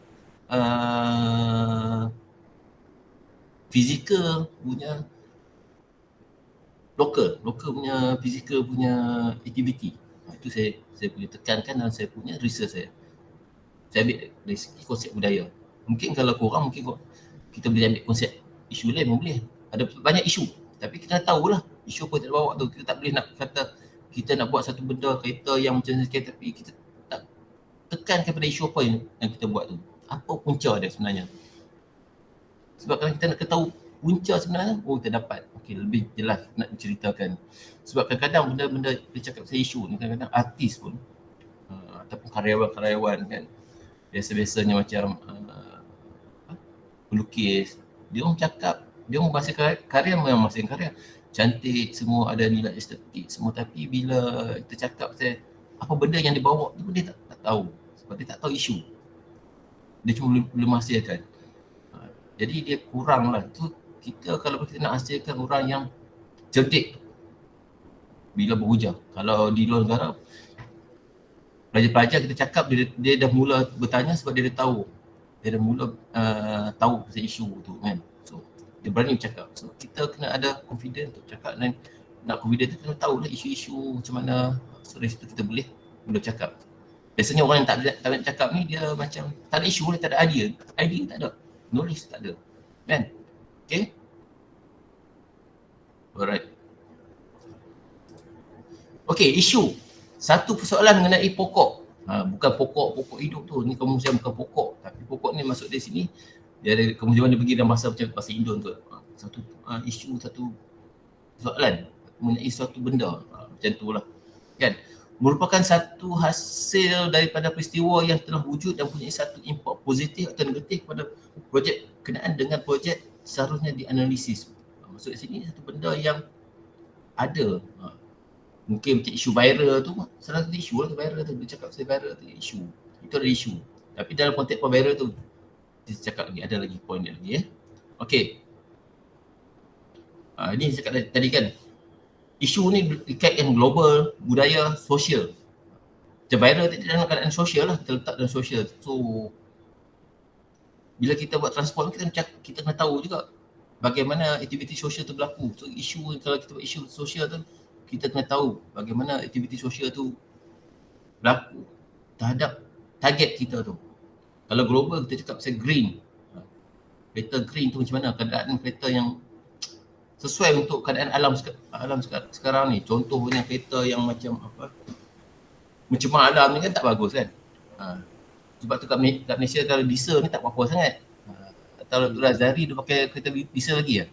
fizikal punya lokal punya fizikal punya aktiviti. Itu saya boleh tekankan dalam saya punya research saya. Saya ambil dari segi konsep budaya. Mungkin kalau korang, kita boleh ambil konsep isu lain pun boleh. Ada banyak isu. Tapi kita tahulah isu apa kita bawa tu. Kita tak boleh nak kata kita nak buat satu benda kereta yang macam sikit, tapi kita tak tekan kepada isu apa yang kita buat tu. Apa punca dia sebenarnya. Sebab kalau kita nak tahu punca sebenarnya, kita dapat. Okey, lebih jelas nak diceritakan. Sebab kadang-kadang benda-benda dia cakap pasal isu ni, kadang-kadang artis pun ataupun karyawan-karyawan kan, biasa-biasanya macam pelukis, dia orang cakap, dia orang bahasa karya memang bahasa karya cantik, semua ada nilai estetik semua, tapi bila kita cakap pasal apa benda yang dibawa tu dia tak tahu, sebab dia tak tahu isu, dia cuma boleh menghasilkan. Jadi dia kurang lah tu. Kita kalau kita nak hasilkan orang yang cerdik bila berhujah, kalau di luar negara pelajar-pelajar kita cakap, dia dah mula bertanya sebab dia dah tahu, dia dah mula tahu pasal isu tu kan. So dia berani bercakap. So kita kena ada confidence untuk cakap, dan nak confidence tu kena tahu lah isu-isu macam mana. So dari situ kita boleh mula cakap. Biasanya orang yang tak nak cakap ni dia macam tak ada isu, tak ada idea tak ada, knowledge tak ada, kan? Okay, alright. Okay, isu. Satu persoalan mengenai pokok. Bukan pokok hidup tu. Ni kemudian bukan pokok. Tapi pokok ni masuk dari sini. Dia ada kemudian dia pergi dalam bahasa macam bahasa Indon tu. Satu isu, satu persoalan mengenai suatu benda. Macam tu lah. Kan? Merupakan satu hasil daripada peristiwa yang telah wujud dan punya satu impak positif atau negatif pada projek kenaan dengan projek seharusnya dianalisis. Maksud di sini satu benda yang ada. Mungkin macam isu viral tu, salah satu isu lah tu viral tu. Dia cakap pasal viral tu isu. Itu ada isu. Tapi dalam konteks viral tu, dia cakap lagi, ada lagi point dia lagi ya. Okay. Ini saya cakap tadi kan. Isu ni dikaitkan global, budaya, sosial. Macam viral tadi dalam keadaan sosial lah, terletak dalam sosial. So, bila kita buat transport kita kena tahu juga bagaimana aktiviti sosial tu berlaku. So, isu kalau kita buat isu sosial tu, kita kena tahu bagaimana aktiviti sosial tu berlaku terhadap target kita tu. Kalau global kita cakap pasal green. Kereta green tu macam mana? Keadaan kereta yang sesuai untuk keadaan alam sekarang ni. Contohnya kereta yang macam apa? Mencemar alam ni kan tak bagus kan? Sebab tu kat Malaysia kalau diesel ni tak apa-apa sangat. Kalau Dr. Azhari dia pakai kereta diesel lagi ya?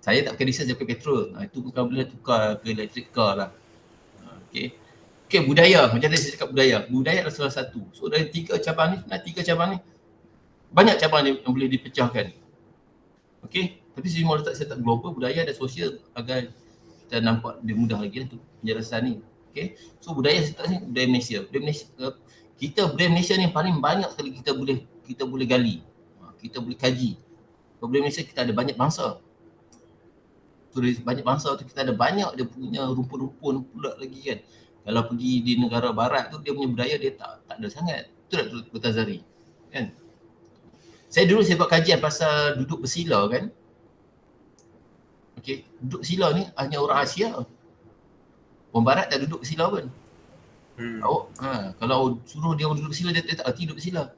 Saya tak pakai diesel, saya pakai petrol. Itu bukan boleh tukar ke electric car lah. Okay, budaya. Macam tadi saya cakap budaya. Budaya adalah salah satu. So dari 3 cabang ni, banyak cabang yang boleh dipecahkan. Okay, tapi saya mau letak setup global, budaya dan sosial agar kita nampak lebih mudah lagi untuk penjelasan ni. Okay, so budaya setup ni budaya Malaysia. Budaya Malaysia ni paling banyak sekali kita boleh gali. Kita boleh kaji. Budaya Malaysia kita ada banyak bangsa. So dari banyak bangsa tu kita ada banyak dia punya rumpun-rumpun pula lagi kan. Kalau pergi di negara barat tu dia punya budaya dia tak ada sangat. Betul tak Dr. Azhari? Kan? Saya buat kajian pasal duduk bersila kan. Okey, duduk bersila ni hanya orang Asia. Orang barat tak duduk bersila pun. Kalau suruh dia duduk bersila dia tak erti duduk bersila.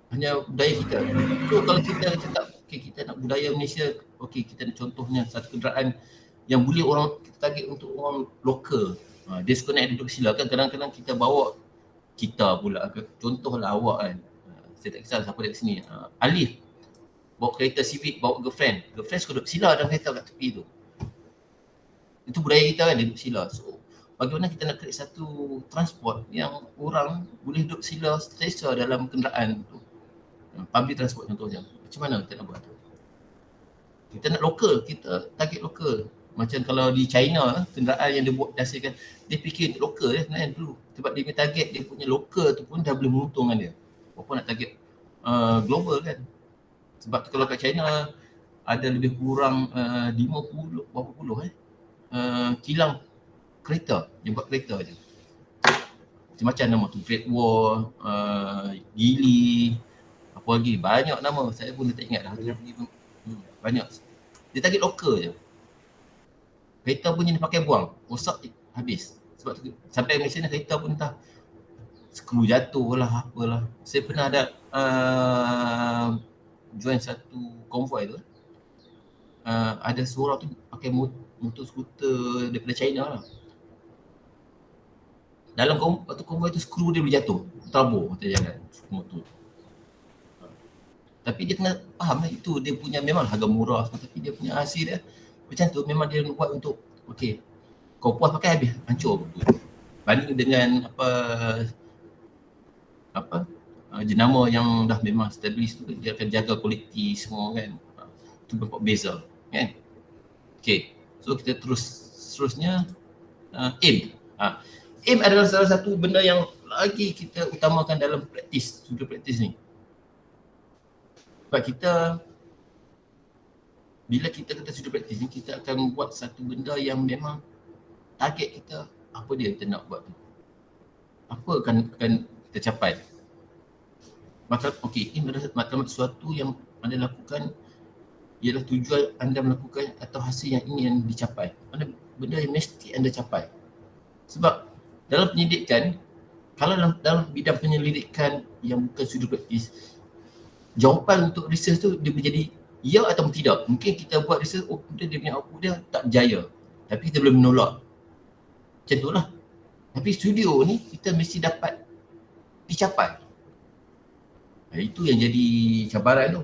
Hanya budaya kita. So kalau kita cakap okay, kita nak budaya Malaysia, okay, kita nak contohnya satu kenderaan yang boleh orang kita target untuk orang lokal. Dia suka naik duduk sila kan, kadang-kadang kita bawa kita pula, contohlah awak kan. Saya tak kisah siapa dekat sini. Alif bawa kereta Civic, bawa girlfriend suka duduk sila dalam kereta kat tepi tu. Itu budaya kita kan, dia duduk sila. So bagaimana kita nak create satu transport yang orang boleh duduk sila selesa dalam kenderaan tu. Public transport contohnya. Macam mana kita nak buat tu? Kita nak lokal, kita target lokal. Macam kalau di China, kenderaan yang dia buat hasilkan, dia fikir untuk lokal dia sebenarnya dulu. Sebab dia punya target, dia punya lokal tu pun dah boleh menguntungkan dia. Apa nak target global kan. Sebab tu kalau kat China, ada lebih kurang 50, berapa puluh kilang kereta, dia buat kereta je. Macam-macam nama tu, Great Wall, Geely, apa lagi, banyak nama, saya pun tak ingat dah. Banyak. Dia target lokal je. Kereta pun yang dipakai buang, rosak habis. Sebab tu sampai Malaysia ni kereta pun entah skru jatuh lah, apalah. Saya pernah ada join satu konvoi tu. Ada seorang tu pakai motor skuter daripada China lah. Dalam konvoi tu skru dia boleh jatuh, tabur atas jalan motor. Tapi dia kena faham lah itu dia punya memang harga murah, tapi dia punya hasil dia macam tu, memang dia buat untuk okey, kau puas pakai habis hancur betul. Banding dengan jenama yang dah memang established tu, dia akan jaga kualiti semua kan. Itu nampak beza kan. Okey, so kita terusnya aim. Aim adalah salah satu benda yang lagi kita utamakan dalam studi praktis ni. Sebab kita bila kita kata studi praktis ni, kita akan buat satu benda yang memang target kita, apa dia kita nak buat tu. Apa akan kita capai. Okey, ini adalah matlamat sesuatu yang anda lakukan ialah tujuan anda melakukan atau hasil yang ingin dicapai. benda yang mesti anda capai. Sebab dalam penyidikan, kalau dalam bidang penyelidikan yang bukan studi praktis, jawapan untuk research tu dia menjadi ya atau tidak. Mungkin kita buat research, dia punya output dia tak berjaya, tapi kita boleh menolak. Macam tu lah. Tapi studio ni kita mesti dapat dicapai. Itu yang jadi cabaran tu.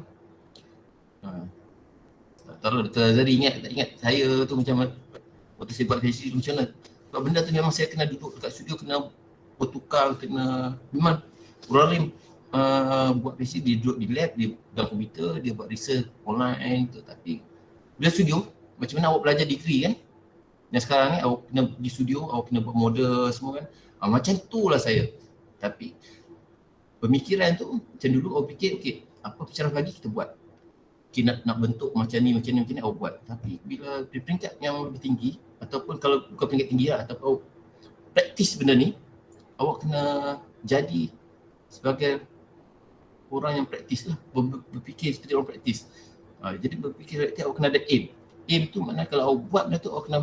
Tak tahu Dr. Azhari tak ingat saya tu macam mana waktu saya buat PhD tu macam mana. Sebab benda tu memang saya kena duduk dekat studio, kena bertukar, kena memang orang lain buat PhD, dia duduk di lab, dia dalam komputer, dia buat research online tu. Tapi bila studio, macam mana awak belajar degree kan, yang sekarang ni awak kena pergi studio, awak kena buat model semua kan. Macam tu lah saya. Tapi pemikiran tu macam dulu awak fikir, okey, apa pencerahan lagi kita buat. Okay, nak bentuk macam ni awak buat. Tapi bila di peringkat yang lebih tinggi, ataupun kalau bukan peringkat tinggi lah, ataupun awak praktis benda ni, awak kena jadi sebagai orang yang praktis lah, berfikir seperti orang praktis. Jadi berfikir praktis, awak kena ada aim. Aim tu maknanya kalau awak buat benda tu, awak kena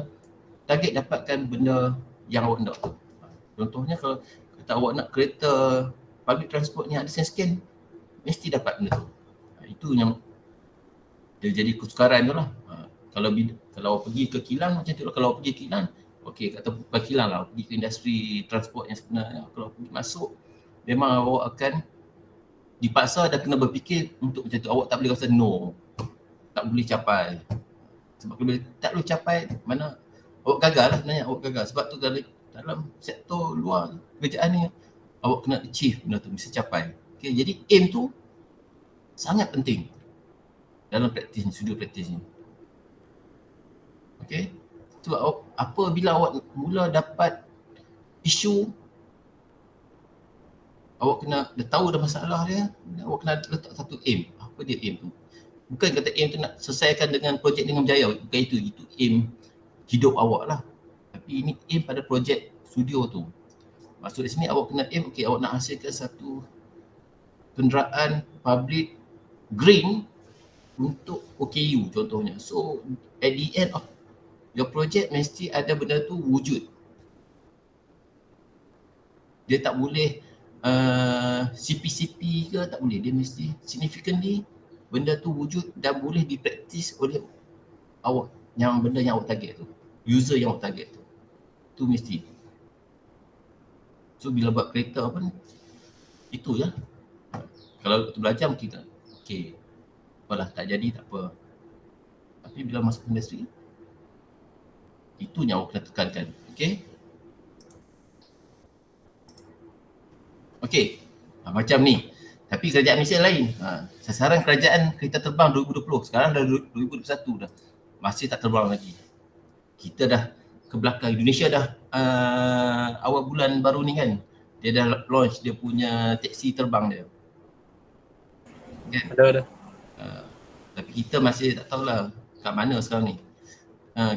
target dapatkan benda yang awak nak tu. Contohnya kalau kata awak nak kereta public transport yang ada scan, mesti dapat benda tu. Itu yang dia jadi kesukaran tu lah. Kalau awak pergi ke kilang macam tu lah. Kalau awak pergi ke kilang, okey, kata bukan kilang lah, pergi ke industri transport yang sebenarnya. Kalau pergi masuk, memang awak akan dipaksa dan kena berfikir untuk macam tu. Awak tak boleh rasa no, tak boleh capai. Sebab kalau tak boleh capai, mana awak gagal lah sebenarnya, awak gagal. Sebab tu dalam sektor luar kerjaan ni, awak kena achieve benda tu, mesti capai. Okay, jadi aim tu sangat penting dalam praktis ni, studio praktis ni. Okay, sebab apabila awak mula dapat isu, awak kena dah tahu dah masalah dia, awak kena letak satu aim. Apa dia aim tu? Bukan kata aim tu nak selesaikan dengan projek dengan berjaya, bukan itu aim hidup awak lah. Tapi ini aim pada projek studio tu. Maksud di sini awak kena aim, okey, awak nak hasilkan satu kenderaan public green untuk OKU contohnya. So at the end of your project mesti ada benda tu wujud. Dia tak boleh CP-CP ke, tak boleh. Dia mesti significantly benda tu wujud dan boleh dipraktis oleh awak, yang benda yang awak target tu, user yang awak target tu. Tu mesti. So bila buat kereta pun itu ya. Kalau tu belajar mungkin tak, okey, apalah, tak jadi tak apa. Tapi bila masuk industri, itu yang awak kena tekankan. Okey. Okey. Macam ni. Tapi kerajaan Malaysia lain. Sasaran kerajaan kereta terbang 2020. Sekarang dah 2021 dah. Masih tak terbang lagi. Kita dah ke belakang. Indonesia dah awal bulan baru ni kan, dia dah launch dia punya taksi terbang dia. Kan? Ada. Tapi kita masih tak tahulah kat mana sekarang ni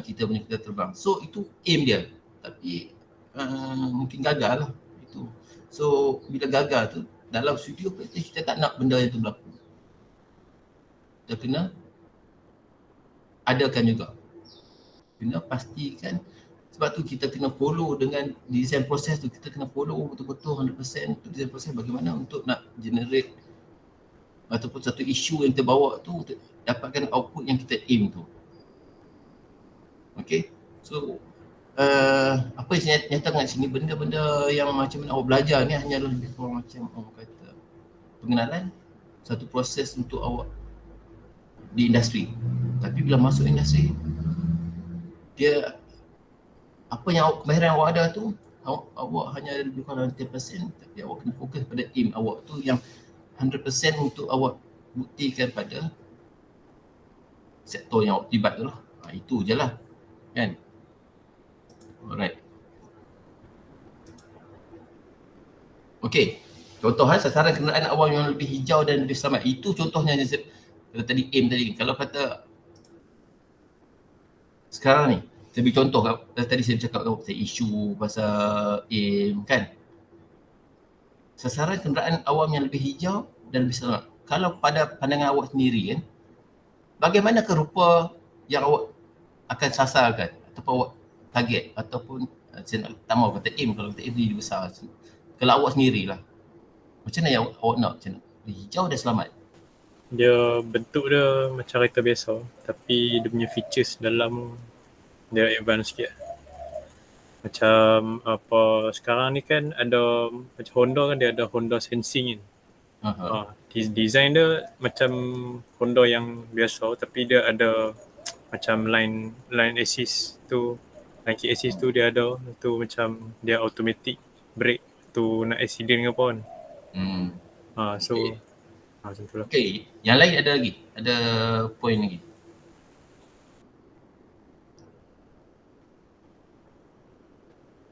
kita punya kereta terbang. So itu aim dia. Tapi mungkin gagal lah itu. So bila gagal tu, dalam studio praktis kita tak nak benda yang tu berlaku. Kita kena adakan juga. Kena pastikan. Sebab tu kita kena follow dengan design proses tu. Kita kena follow betul-betul 100% untuk design proses bagaimana untuk nak generate ataupun satu isu yang kita bawa tu untuk dapatkan output yang kita aim tu. Okay. So apa yang saya nyatakan kat sini, benda-benda yang macam mana awak belajar ni hanyalah lebih kurang macam orang kata pengenalan satu proses untuk awak di industri. Tapi bila masuk industri, dia apa yang awak, kemahiran awak ada tu, awak hanya lebih kurang 10%, tapi awak kena fokus pada aim awak tu yang 100% untuk awak buktikan pada sektor yang awak terlibat tu lah. Itu je lah kan. Alright. Okay, contoh sasaran kenderaan awam yang lebih hijau dan lebih selamat. Itu contohnya yang saya tadi aim tadi. Kalau kata sekarang ni, saya beri contoh tadi saya cakap pasal isu, pasal aim kan. Sasaran kenderaan awam yang lebih hijau dan lebih selamat. Kalau pada pandangan awak sendiri kan, bagaimanakah rupa yang awak akan sasarkan ataupun awak target ataupun saya nak tak mau kata aim, kalau kata aim dia besar. Kalau awak sendirilah, macam mana yang awak nak? Macam mana? Hijau dah selamat. Dia bentuk dia macam kereta biasa, tapi dia punya features dalam dia advance sikit. Macam apa sekarang ni kan ada macam Honda kan, dia ada Honda Sensing kan. Design dia macam Honda yang biasa, tapi dia ada macam line assist tu, line kick assist tu dia ada tu, macam dia automatic brake tu nak accident ke apa kan. So Okay. macam tu lah. Okay, yang lain ada lagi? Ada point lagi?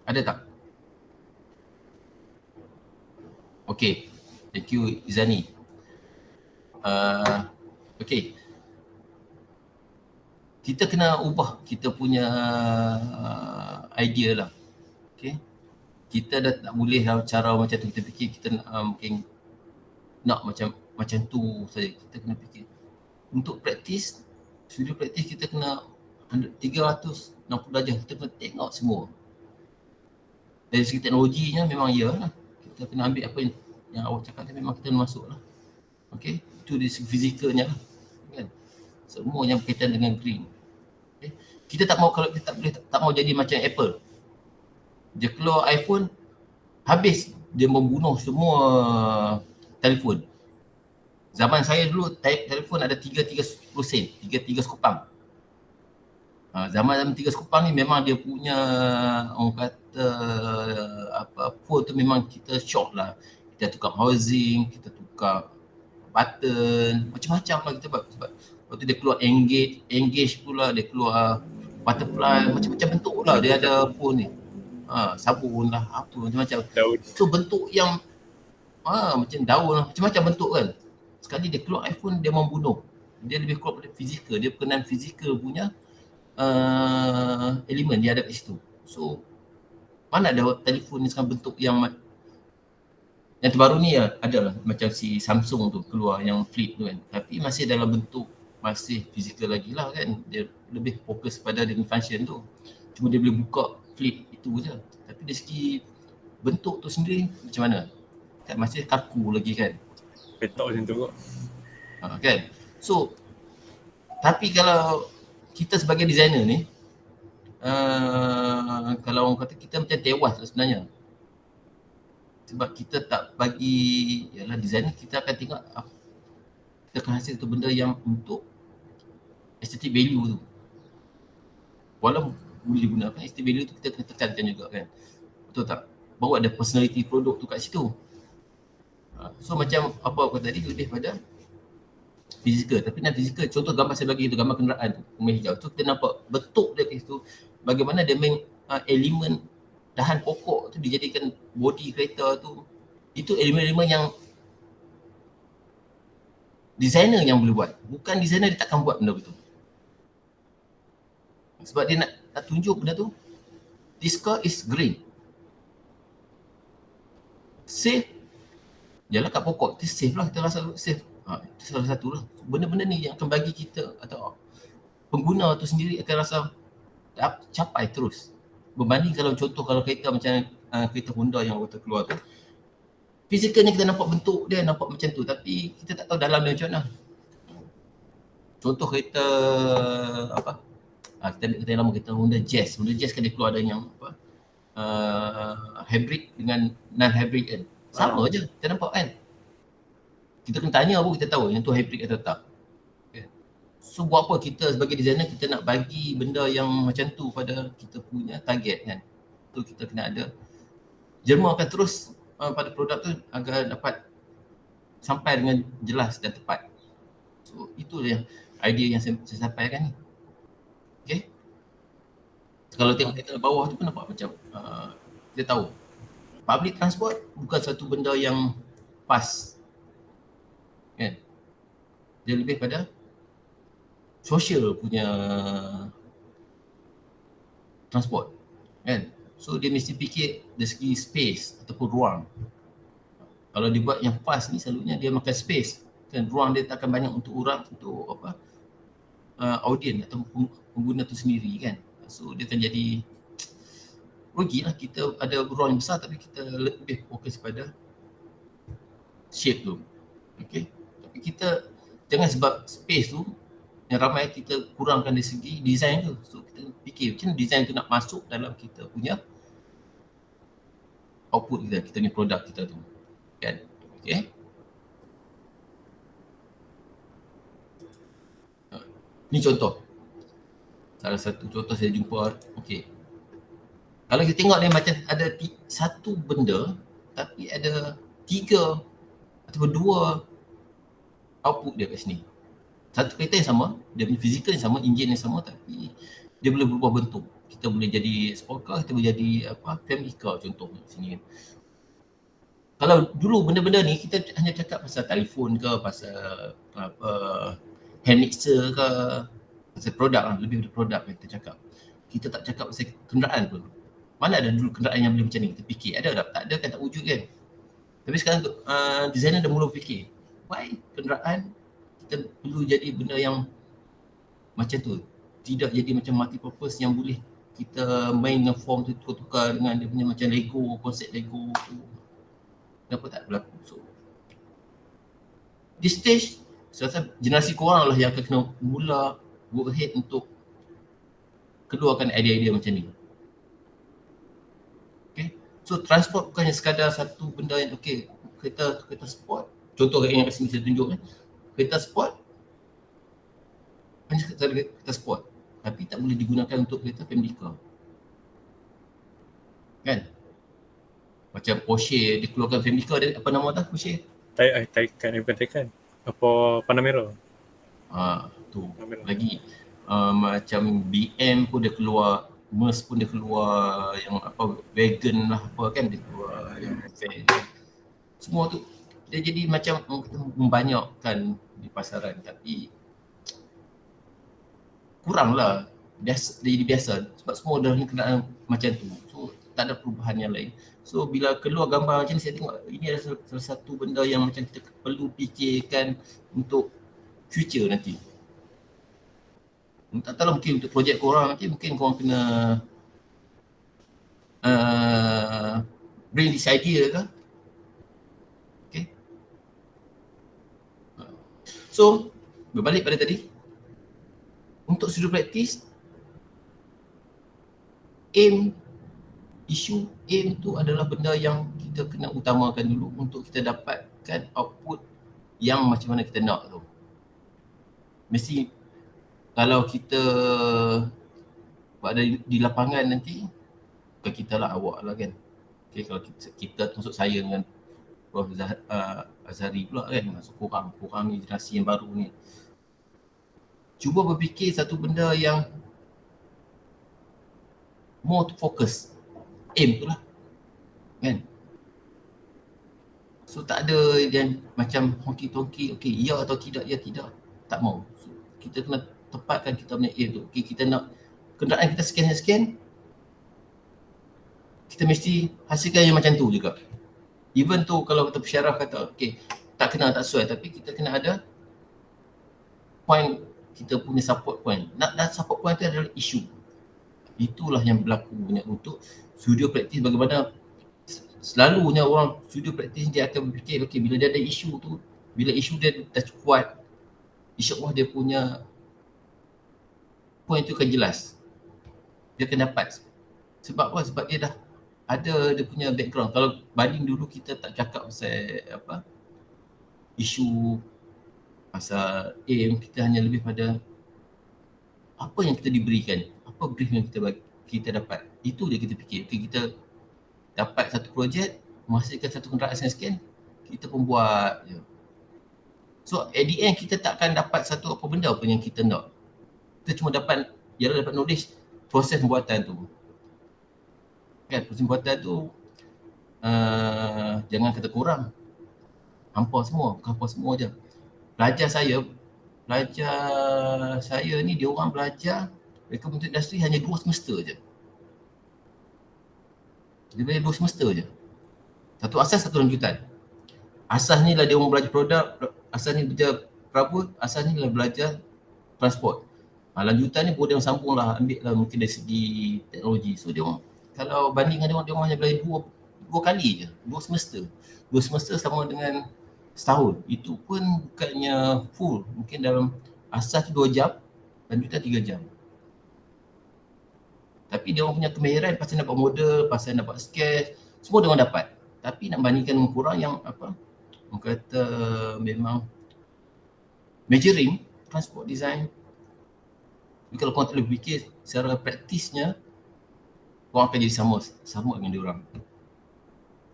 Ada tak? Okay, thank you Izani. Okay, kita kena ubah kita punya idea lah. Okay, kita dah tak boleh lah cara macam tu kita fikir kita nak, mungkin nak macam tu saja. Kita kena fikir untuk praktis, studio praktis kita kena 360 darjah, kita kena tengok semua. Dari segi teknologinya memang ya lah, kita kena ambil apa yang awak cakap tu, memang kita kena masuk lah. Okay, itu dari segi fizikalnya lah kan? Semua yang berkaitan dengan green. Okay? Kita tak mau, kalau kita tak mau jadi macam Apple, dia keluar iPhone, habis dia membunuh semua telefon. Zaman saya dulu telefon ada 3 sen, 3 sekupang. Zaman 3 sekupang ni memang dia punya, orang kata apa, phone tu memang kita shock lah. Kita tukar housing, kita tukar button, macam-macam lah kita buat. Sebab waktu dia keluar engage pula, dia keluar butterfly, macam-macam bentuk lah dia ada phone ni. Sabun lah, apa macam-macam. Daun. So bentuk yang macam daun lah, macam-macam bentuk kan. Sekali dia keluar iPhone, dia membunuh. Dia lebih kuat pada fizikal, dia berkenaan fizikal punya elemen dia ada kat situ. So mana ada telefon ni sekarang bentuk yang terbaru ni ya, adalah macam si Samsung tu keluar yang flip tu kan, tapi masih dalam bentuk masih fizikal lagi lah kan. Dia lebih fokus pada dengan function tu, cuma dia boleh buka flip itu je. Tapi dari segi bentuk tu sendiri macam mana kan, masih kaku lagi kan. Petak macam tu kot. Kan. So tapi kalau kita sebagai designer ni, kalau orang kata kita macam tewas lah sebenarnya. Sebab kita tak bagi, yalah designer kita akan tengok kita akan hasil satu benda yang untuk aesthetic value tu. Walau boleh digunakan aesthetic value tu, kita kena tekankan juga kan. Betul tak? Baru ada personality produk tu kat situ. So macam apa aku kata tadi, lebih pada fizikal. Tapi nak fizikal, contoh gambar saya bagi itu, gambar kenderaan tu, rumah hijau tu, kita nampak bentuk dia kat situ, bagaimana dia main elemen dahan pokok tu dijadikan body kereta tu. Itu elemen-elemen yang designer yang boleh buat. Bukan designer dia takkan buat benda begitu. Sebab dia nak tunjuk benda tu, this car is green, safe. Yalah kat pokok, kita safe lah, kita rasa safe. Itu salah satu lah. Benda-benda ni yang akan bagi kita atau pengguna tu sendiri akan rasa capai terus. Berbanding kalau contoh kalau kereta macam kereta Honda yang kita keluar tu, fizikalnya kita nampak bentuk dia, nampak macam tu, tapi kita tak tahu dalam dia macam mana. Contoh kereta apa, kita ambil kereta yang lama, kereta Honda Jazz. Honda Jazz kan dia keluar ada yang apa, hybrid dengan non-hybrid kan. Sama je, kita nampak kan. Kita kena tanya pun kita tahu yang tu hybrid atau tak. Okay. So buat apa kita sebagai designer, kita nak bagi benda yang macam tu pada kita punya target kan. Tu kita kena ada, jermakan terus pada produk tu agar dapat sampai dengan jelas dan tepat. So itu yang idea yang saya sampaikan ni. Okay. Kalau tengok kita bawah tu pun nampak macam kita tahu public transport bukan satu benda yang pas kan. Dia lebih pada social punya transport kan. So dia mesti fikir dari segi space ataupun ruang. Kalau dibuat yang fast ni selalunya dia makan space kan, ruang dia tak akan banyak untuk orang, untuk apa, audience atau pengguna tu sendiri kan. So dia akan jadi rugilah kita ada ruang yang besar tapi kita lebih fokus pada shape tu. Okay. Tapi kita jangan sebab space tu yang ramai kita kurangkan dari segi design tu. So kita fikir macam mana design tu nak masuk dalam kita punya output kita punya produk kita tu. Kan? Okay. Ni contoh. Salah satu contoh saya jumpa. Okay. Kalau kita tengok ni macam ada satu benda tapi ada 3 atau 2 output dia kat sini. Satu kereta yang sama, dia punya fizikal yang sama, enjin yang sama tapi dia boleh berubah bentuk. Kita boleh jadi sport car, kita boleh jadi family car contohnya sini. Kalau dulu benda-benda ni kita hanya cakap pasal telefon ke, pasal hand mixer ke, pasal produk lah, lebih dari produk yang kita cakap. Kita tak cakap pasal kenderaan pun. Mana ada dulu kenderaan yang boleh macam ni? Kita fikir, ada tak? Tak ada kan, tak wujud kan? Tapi sekarang designer dah mula fikir, why kenderaan kita perlu jadi benda yang macam tu, tidak jadi macam multi purpose yang boleh kita main dengan form tu, tukar-tukar dengan dia punya macam Lego, konsep Lego tu. Kenapa tak berlaku? So this stage saya rasa generasi korang lah yang akan kena mula go ahead untuk keluarkan idea-idea macam ni. Okay, so transport bukannya sekadar satu benda yang okay, kereta sport, contoh yang kat sini saya tunjuk kan, kereta sport hanya sekadar kereta sport tapi tak boleh digunakan untuk kereta family car. Kan? Macam Porsche dia keluarkan family car, dia apa nama dah Porsche? Taycan, bukan Taycan. Apa Panamera? Tu. Panamera. Lagi macam BM pun dia keluar, Merc pun dia keluar yang wagon lah apa kan, dia keluar yang van. Semua tu dia jadi macam membanyakkan di pasaran tapi kurang lah, biasa, dia jadi biasa sebab semua dah kenaan macam tu. So tak ada perubahan yang lain. So bila keluar gambar macam ni saya tengok ini adalah salah satu benda yang macam kita perlu fikirkan untuk future nanti. Tak tahu mungkin untuk projek korang nanti mungkin korang kena bring this idea ke. Okay. So berbalik pada tadi, untuk studio practice isu aim tu adalah benda yang kita kena utamakan dulu untuk kita dapatkan output yang macam mana kita nak tu. Mesti kalau kita buat di lapangan nanti, bukan kita lah, awak lah kan. Okay, kalau kita termasuk saya dengan Prof. Azhari pula kan, masuk korang ni generasi yang baru ni. Cuba berfikir satu benda yang more to focus. Aim tu lah kan. So tak ada yang macam honky-tonky, okay ya atau tidak, ya tidak, tak mau. So, kita kena tepatkan kita punya aim tu. Okay, kita nak kenderaan kita sekian, kita mesti hasilkan yang macam tu juga. Even tu kalau kita pensyarah kata okay tak kena, tak sesuai, tapi kita kena ada point, kita punya support point. Dan support point tu adalah isu. Itulah yang berlaku banyak untuk studio practice. Bagaimana selalunya orang studio practice dia akan berfikir okay, bila dia ada isu tu, bila isu dia dah kuat, insyaAllah dia punya point tu akan jelas, dia akan dapat. Sebab apa? Sebab dia dah ada dia punya background. Kalau banding dulu kita tak cakap pasal isu, pasal aim, kita hanya lebih pada apa yang kita diberikan, apa brief yang kita dapat. Itu je kita fikir. Okay, kita dapat satu projek, menghasilkan satu kenderaan sekian, kita pun buat je. So at the end kita tak akan dapat satu apa benda pun yang kita nak. Kita cuma dapat knowledge proses pembuatan tu. Kan, proses pembuatan tu jangan kata kurang. Hampa semua, bukan hampa semua je. Pelajar saya ni dia orang belajar mereka bentuk industri hanya 2 semester je. Dia belajar 2 semester je. Satu asas, satu lanjutan. Asas ni lah dia orang belajar produk, asas ni belajar perabot, asas ni lah belajar transport. Lanjutan ni boleh sambung lah, ambil lah mungkin dari segi teknologi. So dia orang kalau bandingkan dia orang hanya belajar dua kali je, dua semester sama dengan setahun. Itu pun bukannya full, mungkin dalam asas tu 2 jam, lanjutan 3 jam. Tapi dia orang punya kemahiran pasal dapat model, pasal dapat sketch, semua dia orang dapat. Tapi nak bandingkan dengan korang yang apa, orang kata memang majoring transport design, kalau korang tak boleh fikir secara praktisnya, korang akan jadi sama dengan diorang.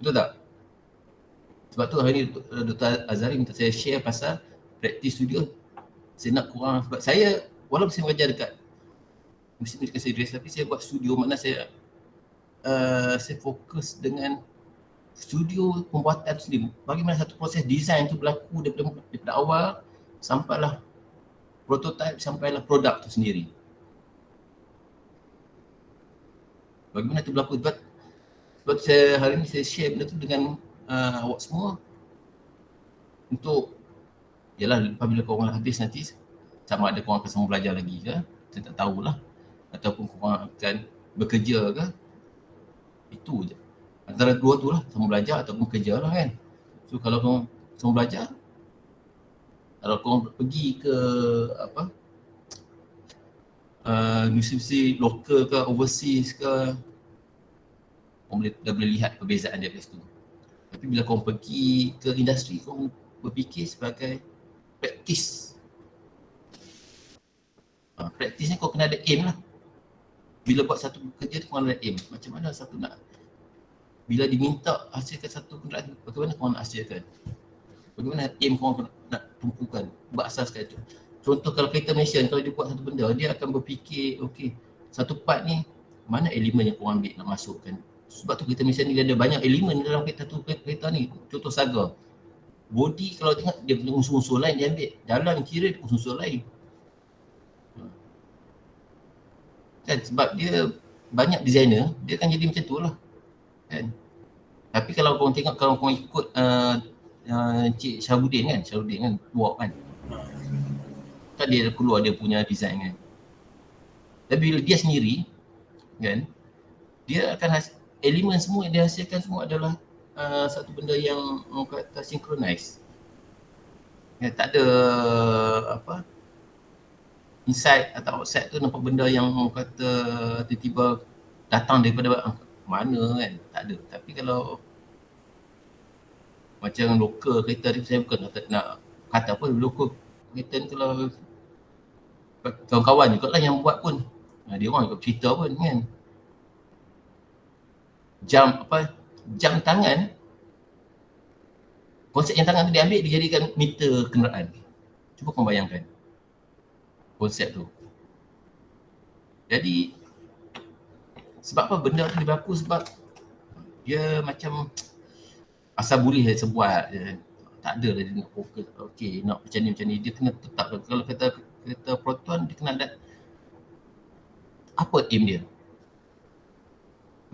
Betul tak? Sebab tu hari ni Dr. Azhari minta saya share pasal practice studio. Saya nak korang, sebab saya walaupun saya mengajar dekat Musim Dekat Serius, tapi saya buat studio, makna saya fokus dengan studio pembuatan tu sendiri. Bagaimana satu proses design tu berlaku daripada awal sampailah prototype, sampailah produk tu sendiri. Bagaimana tu berlaku. Sebab saya hari ni saya share benda tu dengan awak semua untuk yalah apabila korang habis nanti sama ada korang akan sambung belajar lagi ke, saya tak tahulah, ataupun korang akan bekerja ke, itu je. Antara dua tu lah, sambung belajar ataupun kerja lah kan. So kalau korang sambung belajar, kalau korang pergi ke apa universiti lokal ke overseas ke, korang dah boleh lihat perbezaan dia kat situ. Tapi bila korang pergi ke industri, korang berfikir sebagai praktis. Praktis ni korang kena ada aim lah. Bila buat satu kerja tu korang ada aim. Macam mana satu nak, bila diminta hasilkan satu kenderaan, bagaimana korang nak hasilkan? Bagaimana aim korang nak tumpukan, berasaskan itu. Contoh kalau kereta Malaysia, kalau dia buat satu benda, dia akan berfikir, okey, satu part ni, mana elemen yang korang ambil nak masukkan. Sebab tu kereta Malaysia ni dia ada banyak elemen dalam kereta ni. Contoh Saga. Body kalau tengok dia punya unsur-unsur lain dia ambil. Dalam interior dia unsur-unsur lain. Kan sebab dia banyak designer, dia akan jadi macam tu lah. Kan. Tapi kalau korang tengok, kalau korang ikut Cik Syahbudin kan, buat kan. Kan dia keluar dia punya design kan. Tapi bila dia sendiri kan, dia akan elemen semua yang dia hasilkan semua adalah satu benda yang orang kata synchronize. Ya, tak ada apa inside atau outside tu nampak benda yang orang kata tiba-tiba datang daripada mana kan, tak ada. Tapi kalau macam lokal kereta ni, saya bukan nak kata apa lokal kereta ni, kalau kawan-kawan juga lah yang buat pun, dia orang juga cerita pun kan. Jam tangan, konsep jam tangan tu dia ambil, dijadikan meter kenderaan. Cuba kau bayangkan konsep tu. Jadi sebab apa benda tu berlaku, sebab dia macam asal boleh saya buat je. Tak ada lah dia nak fokus, okey nak macam ni, dia kena tetap. Kalau kereta Proton, dia kena ada apa aim dia,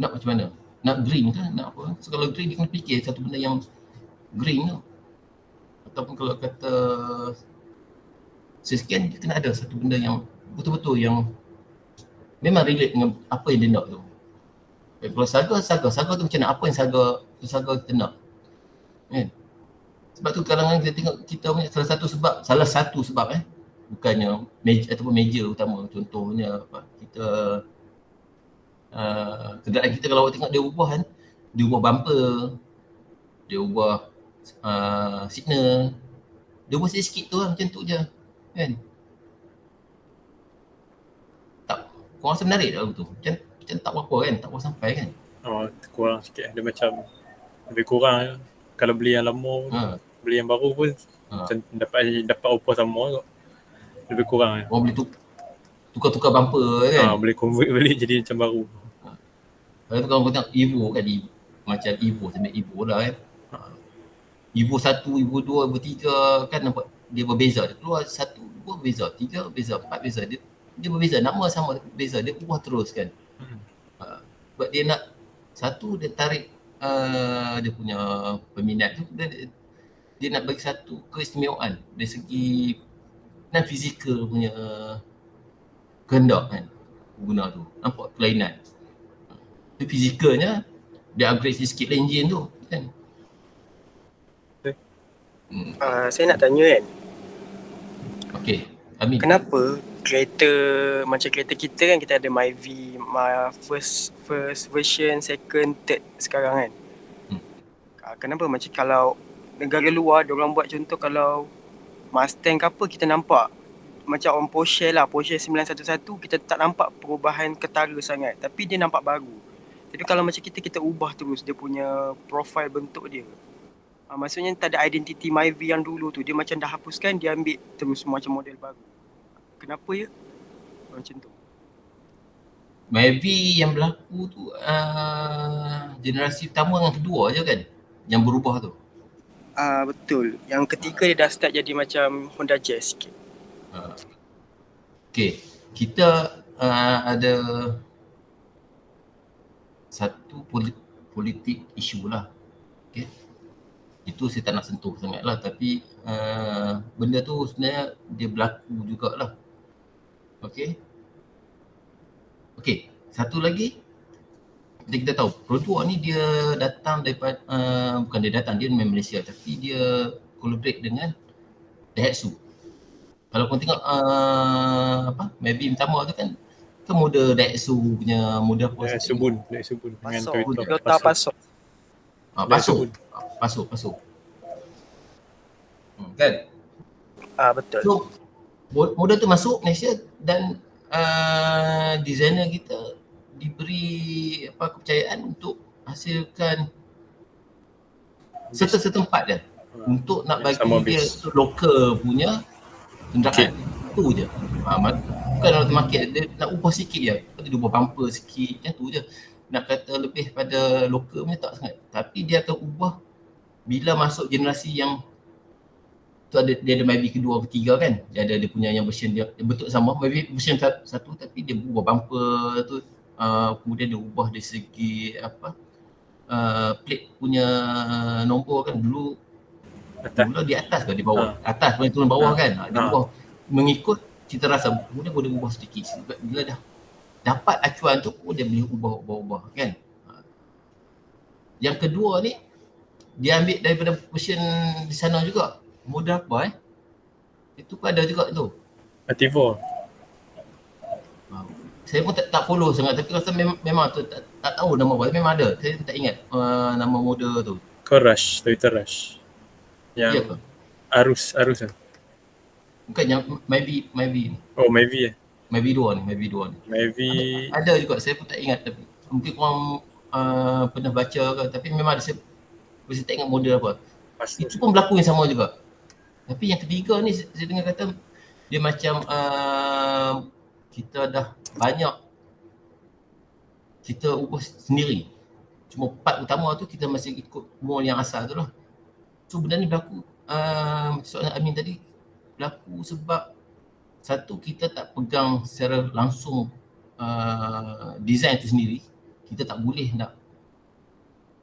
nak macam mana, nak green ke, nak apa. So kalau green dia kena fikir satu benda yang green tu. Ataupun kalau kata sekian, dia kena ada satu benda yang betul-betul yang memang relate dengan apa yang dia nak tu. Kalau Saga tu macam mana, apa yang Saga kita nak kan. Sebab tu kadang-kadang kita tengok kita punya salah satu sebab bukannya major utama, contohnya apa, kita kenderaan kita kalau awak tengok dia ubah kan, dia ubah bumper, dia ubah signal, dia ubah sikit tu lah, macam tu je kan. Tak, korang rasa menarik tak lagu tu? Macam tak berapa kan, tak berapa sampai kan. Kurang sikit, dia macam lebih kurang. Kalau beli yang lama, beli yang baru pun macam dapat upah sama kot. Lebih kurang kan. Orang boleh tukar-tukar bumper kan. Boleh convert balik jadi macam baru. Kalau kau tengok Evo kan, macam Evo sampai Evo lah kan. Evo 1, Evo 2, Evo 3 kan nampak dia berbeza. Dia keluar 1, 2 berbeza, 3 berbeza, 4 berbeza. Dia berbeza, nama sama berbeza, dia ubah terus kan. Sebab dia nak satu, dia tarik dia punya peminat tu, dia nak bagi satu keistimewaan dari segi dan fizikal punya kehendak kan guna tu, nampak kelainan. Tapi fizikalnya dia upgrade sikit engine tu kan. Saya nak tanya kan, Okey, Amin. kenapa kereta macam kereta kita kan, kita ada Myvi, first version, second, third sekarang kan. Kenapa macam kalau negara luar diorang buat contoh kalau Mustang ke apa, kita nampak macam on Porsche lah, Porsche 911 kita tak nampak perubahan ketara sangat, tapi dia nampak baru. Tapi kalau macam kita ubah terus dia punya profil bentuk dia. Maksudnya tak ada identiti Myvi yang dulu tu, dia macam dah hapuskan, dia ambil terus macam model baru. Kenapa ya? Macam tu. Myvi yang berlaku tu generasi pertama dengan kedua je kan yang berubah tu. Betul. Yang ketiga dia dah start jadi macam Honda Jazz sikit. Okey, kita ada satu politik isu lah. Okey. Itu saya tak nak sentuh sangat lah, tapi benda tu sebenarnya dia berlaku jugalah. Okey. Okey, satu lagi kita tahu Pro2 ni dia datang daripada bukan dia datang, dia memang Malaysia tapi dia collaborate dengan Daihatsu. Kalau kau tengok Myvi pertama tu kan model Daihatsu punya model apa? Daihatsu Bun dengan Toyota Passo. Passo. Kan? Betul. So model tu masuk Malaysia dan designer kita diberi kepercayaan untuk hasilkan setempat dia untuk nak bagi dia lokal punya kenderaan. Itu je. Bukan orang market dia nak ubah sikit je. Dia ubah bumper sikit, macam tu je. Nak kata lebih pada lokal punya tak sangat. Tapi dia akan ubah bila masuk generasi yang tu dia ada Myvi kedua, ketiga kan. Dia ada dia punya yang version dia bentuk sama, Myvi version satu tapi dia ubah bumper tu. Kemudian dia ubah dari segi plate punya nombor kan dulu di atas ke di bawah. Atas boleh turun bawah kan. Dia ubah mengikut cita rasa. Kemudian boleh ubah sedikit. Bila dah dapat acuan tu dia boleh ubah kan. Yang kedua ni dia ambil daripada version di sana juga. Model apa itu pun ada juga tu. Ativo. Saya pun tak follow sangat tapi rasa memang tu tak tahu nama apa, memang ada. Saya tak ingat nama model tu. Rush, Toyota Rush. Yang Arus kan? Bukan yang Myvi. Oh, Myvi Myvi 2 ni. Myvi ada juga, saya pun tak ingat tapi mungkin korang pernah baca ke, tapi memang ada saya tak ingat model apa. Itu pun berlaku yang sama juga. Tapi yang ketiga ni saya dengar kata dia macam kita dah banyak kita ubah sendiri. Cuma part utama tu kita masih ikut mold yang asal tu lah. So benda ni berlaku soalan Amin tadi berlaku sebab satu, kita tak pegang secara langsung design tu sendiri. Kita tak boleh nak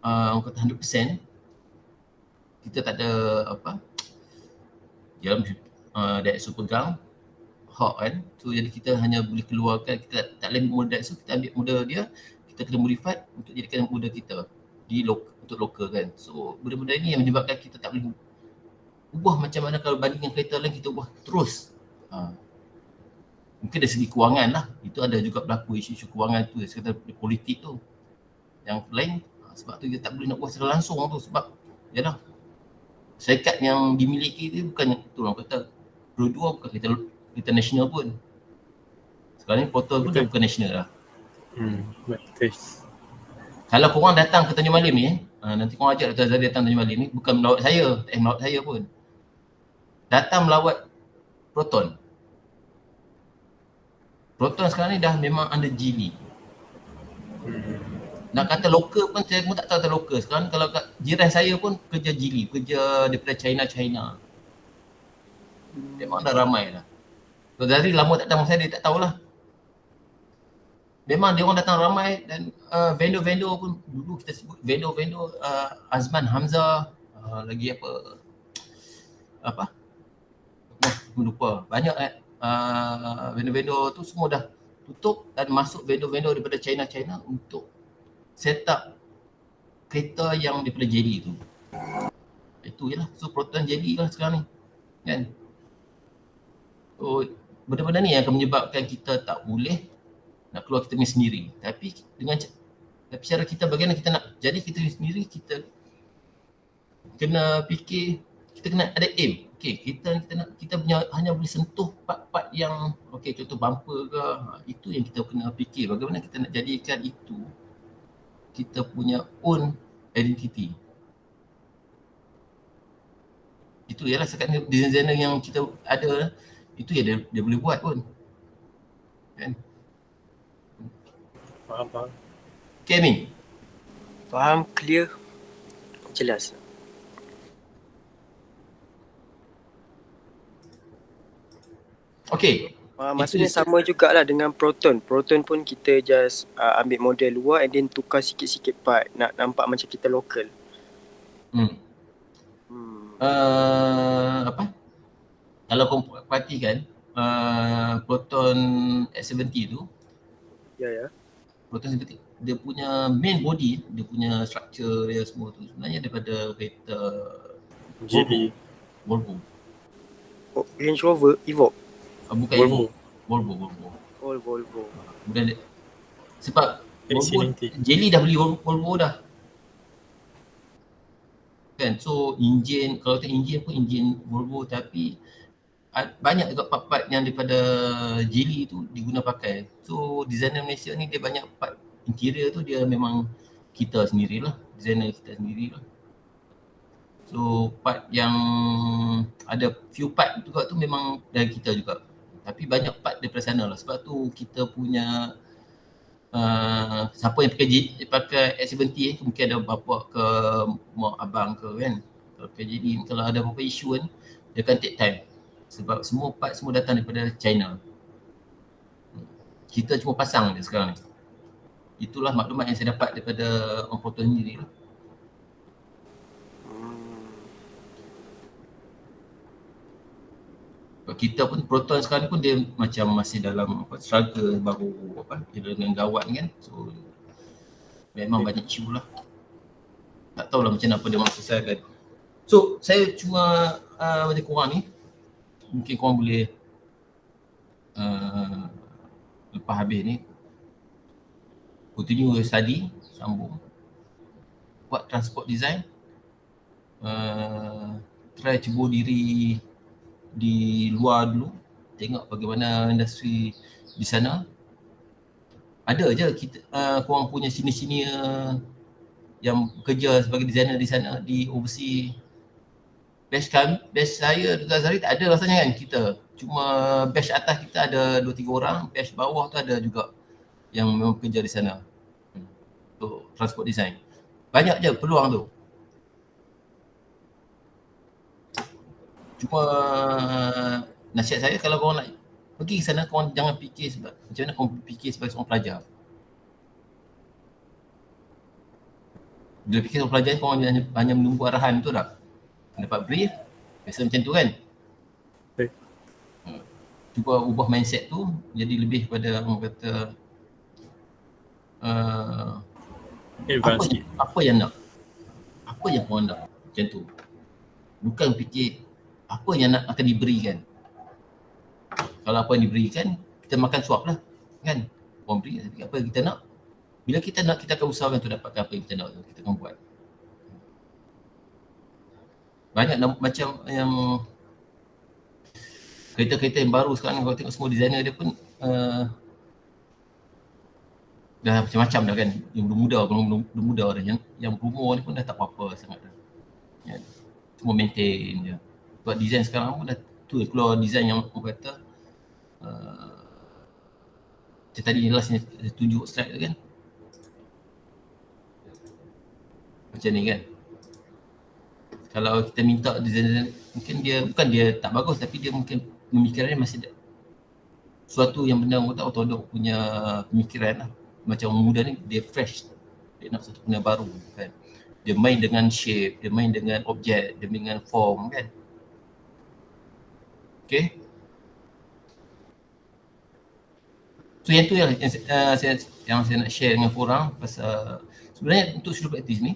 orang kata 100%. Kita tak ada dalam Daihatsu pegang hak kan. So jadi kita hanya boleh keluarkan, kita tak boleh model Daihatsu, kita ambil model dia, kita kena modify untuk jadikan model kita untuk lokal kan. So benda-benda ini yang menyebabkan kita tak boleh ubah macam mana kalau banding dengan kereta lain kita ubah terus. Mungkin dari segi kewangan lah, itu ada juga berlaku isu-isu kewangan tu, sekitar politik tu. Yang lain sebab tu kita tak boleh nak buat secara langsung tu sebab yalah syarikat yang dimiliki dia bukan tu orang kata Pro2 bukan kita national pun. Sekarang ni portal pun dah bukan national lah. Betul. Kalau korang datang ke Tanjung Malim ni nanti korang ajak Dr. Azhari datang Tanjung Malim ni, bukan melawat saya, tak melawat saya pun. Datang melawat Proton. Proton sekarang ni dah memang under Geely. Nak kata lokal pun saya pun tak tahu kata lokal. Sekarang kalau kat jiran saya pun kerja Geely, kerja daripada China. Memang dah ramai dah. So dari lama tak datang saya, dia tak tahulah. Memang dia orang datang ramai dan vendor-vendor pun dulu kita sebut vendor-vendor Azman Hamzah, lagi apa? Lupa. Banyak vendor-vendor tu semua dah tutup dan masuk vendor-vendor daripada China untuk set up kereta yang daripada jelly tu. Itu je lah. So proton jelly lah sekarang ni. Kan? So benda-benda ni yang akan menyebabkan kita tak boleh nak keluar kita sendiri. Tapi cara kita bagaimana kita nak jadi kita sendiri, kita kena fikir, kita kena ada aim. Okay, kita punya hanya boleh sentuh part-part yang contoh bumper ke, itu yang kita kena fikir bagaimana kita nak jadikan itu kita punya own identity. Itu ialah sekarang designer yang kita ada, itu ya dia boleh buat pun. Kan? Faham. Okay, Amin? Faham, clear, jelas. Okay. Maksudnya sama jugalah dengan Proton. Proton pun kita just ambil model luar and then tukar sikit-sikit part nak nampak macam kita lokal. Kalau kau perhatikan Proton S70 tu, Ya. Proton S70 dia punya main body, dia punya structure dia semua tu sebenarnya daripada kereta Jelly. Volvo. Range Rover, Evoque. Bukan Volvo. Volvo. Kemudian sebab Volvo, XC90. Jelly dah beli Volvo dah. Kan, so enjin, kalau tak enjin pun enjin Volvo, tapi banyak juga part-part yang daripada Jelly tu diguna pakai. So designer Malaysia ni dia banyak part interior tu dia memang kita sendirilah, designer kita sendirilah. So part yang ada few part juga tu memang dari kita juga. Tapi banyak part daripada sana lah. Sebab tu kita punya siapa yang pakai S70 mungkin ada bapak ke mak abang ke kan. Kalau jadi kalau ada apa-apa isu kan, dia akan take time. Sebab semua part semua datang daripada China. Kita cuma pasang je sekarang ni. Itulah maklumat yang saya dapat daripada orang Proton sendiri lah. Kita pun Proton sekarang pun dia macam masih dalam struggle baru dengan gawat kan. So memang banyak isu lah. Tak tahulah macam apa dia mahu selesaikan. So saya cuma macam korang ni, mungkin korang boleh lepas habis ni continue study, sambung buat transport design, try cebur diri di luar dulu, tengok bagaimana industri di sana. Ada je kita korang punya senior-senior yang bekerja sebagai designer di sana, di overseas. Batch saya Dr. Azhari tak ada rasanya kan kita. Cuma batch atas kita ada 2-3 orang, batch bawah tu ada juga yang memang bekerja di sana untuk transport design. Banyak je peluang tu. Cuma nasihat saya kalau korang nak pergi ke sana, korang jangan fikir sebab macam mana korang fikir sebagai seorang pelajar. Bila fikir seorang pelajar, korang hanya menunggu arahan, betul tak? Dapat brief, biasa macam tu kan? Baik. Cuba ubah mindset tu jadi lebih kepada orang kata apa yang nak, apa yang korang nak, macam tu. Bukan fikir apa yang akan diberikan. Kalau apa yang diberikan, kita makan suap lah kan. Orang beri apa yang kita nak. Bila kita nak, kita akan usahakan untuk dapatkan apa yang kita nak, kita akan buat. Banyak macam yang kereta-kereta yang baru sekarang, kalau tengok semua designer dia pun dah macam-macam dah kan. Yang belum muda dah, yang berumur ni pun dah tak apa-apa sangat dah. Ya. Cuma maintain je. Buat design sekarang pun dah tu keluar design yang orang kata macam tadi last ni tunjuk slide tu kan. Macam ni kan. Kalau kita minta designer, mungkin bukan dia tak bagus, tapi dia mungkin pemikirannya masih suatu yang benda orang tak ortodok punya pemikiran lah. Macam orang muda ni dia fresh, dia nak satu benda baru kan. Dia main dengan shape, dia main dengan objek, dia main dengan form kan. Okay. So yang tu yang saya nak share dengan korang pasal sebenarnya untuk studio practice ni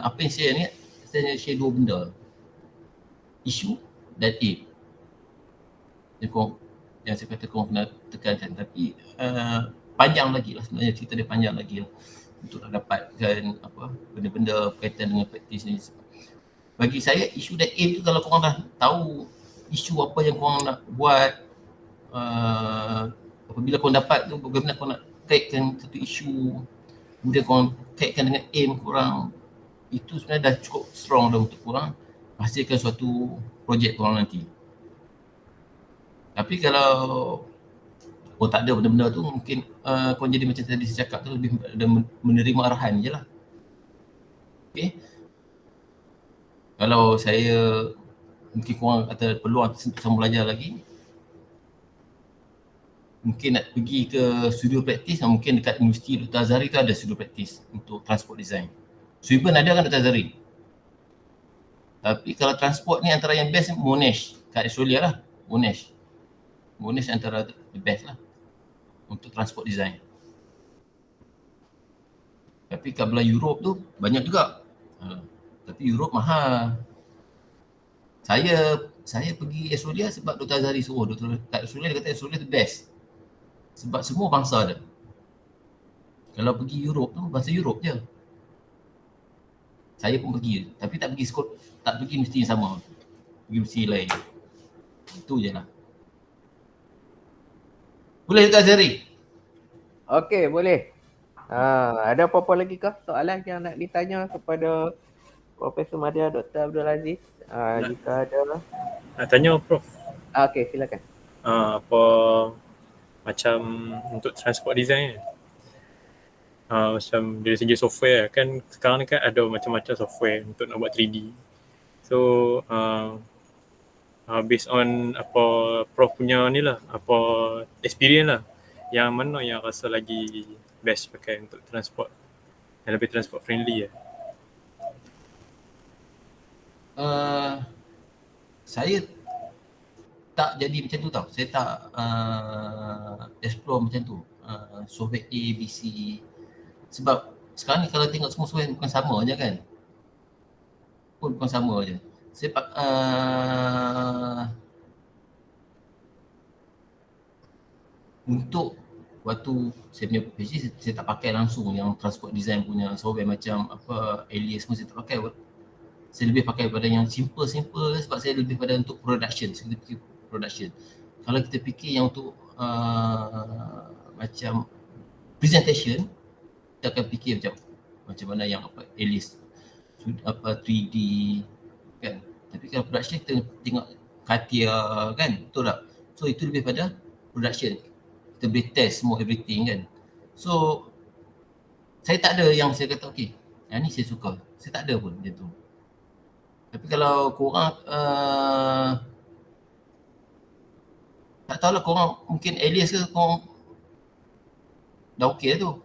apa yang saya share dua benda, isu dan aim. Yang saya kata korang kena tekankan, tapi panjang lagi lah sebenarnya, cerita dia panjang lagi lah untuk nak dapatkan benda-benda berkaitan dengan practice ni. Bagi saya isu dan aim tu, kalau korang dah tahu isu apa yang korang nak buat, apabila korang dapat tu, bagaimana korang nak kaitkan satu isu, kemudian korang kaitkan dengan aim korang, itu sebenarnya dah cukup strong dah untuk korang hasilkan suatu projek korang nanti. Tapi kalau tak ada benda-benda tu, mungkin korang jadi macam tadi saya cakap tu, lebih menerima arahan je lah. Okay. Kalau saya, mungkin korang kata peluang untuk sama belajar lagi, mungkin nak pergi ke studio practice, mungkin dekat Universiti Dr. Azhari tu ada studio practice untuk transport design. Sweden ada kan Dr. Azhari. Tapi kalau transport ni antara yang best Monash kat Australia lah. Monash antara the best lah untuk transport design. Tapi kat belah Europe tu banyak juga. Tapi Europe mahal. Saya pergi Australia sebab Dr. Azhari suruh. Kat Australia dia kata Australia the best. Sebab semua bangsa ada. Kalau pergi Europe tu bangsa Europe je. Saya pun pergi, tapi tak pergi universiti yang sama. Pergi universiti lain. Itu je lah. Boleh Dr. Azhari? Okey, boleh. Ada apa-apa lagi kah soalan yang nak ditanya kepada Profesor Madya Dr. Abdul Aziz? Jika ada. Nak tanya Prof. Okey, silakan. Apa macam untuk transport design macam dari segi software kan, sekarang ni kan ada macam-macam software untuk nak buat 3D. So based on apa Prof punya ni lah, apa experience lah, yang mana yang rasa lagi best pakai untuk transport, yang lebih transport friendly lah? Saya tak jadi macam tu tau. Saya tak explore macam tu. Software A, B, C. Sebab sekarang ni kalau tengok semua software bukan sama je kan. Bukan sama je. Saya untuk waktu saya punya PhD, saya tak pakai langsung yang transport design punya software macam Alias pun saya tak pakai. Saya lebih pakai pada yang simple sebab saya lebih pada untuk production. Saya fikir production. Kalau kita fikir yang untuk macam presentation, kita akan fikir macam mana yang Alias 3D kan. Tapi kalau production kita tengok Katia kan, betul tak? So itu lebih pada production. Kita boleh test semua everything kan. So saya tak ada yang saya kata okey, yang ni saya suka. Saya tak ada pun macam tu. Tapi kalau korang tak tahulah, korang mungkin Alias ke korang dah okey tu.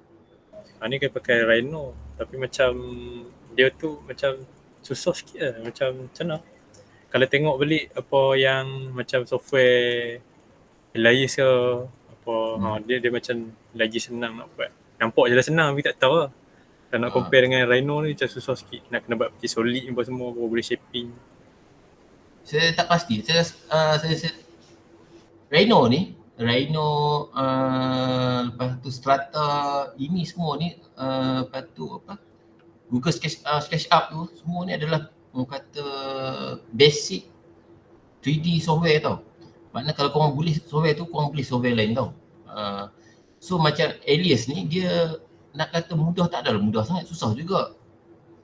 Ni kan pakai Rhino, tapi macam dia tu macam susah sikit lah, macam mana. Kalau tengok balik apa yang macam software Elias ke apa, dia macam lagi senang nak buat. Nampak je lah senang tapi tak tahu lah. Kalau nak compare dengan Rhino ni macam susah sikit. Nak kena buat peti solid ni apa semua, baru boleh shaping. Saya tak pasti. Saya Rhino ni, lepas tu Strata ini semua ni, lepas tu Google SketchUp tu, semua ni adalah orang kata basic 3D software tau. Maknanya kalau korang boleh software tu, korang boleh software lain tau. So macam Alias ni, dia nak kata mudah tak adalah mudah sangat, susah juga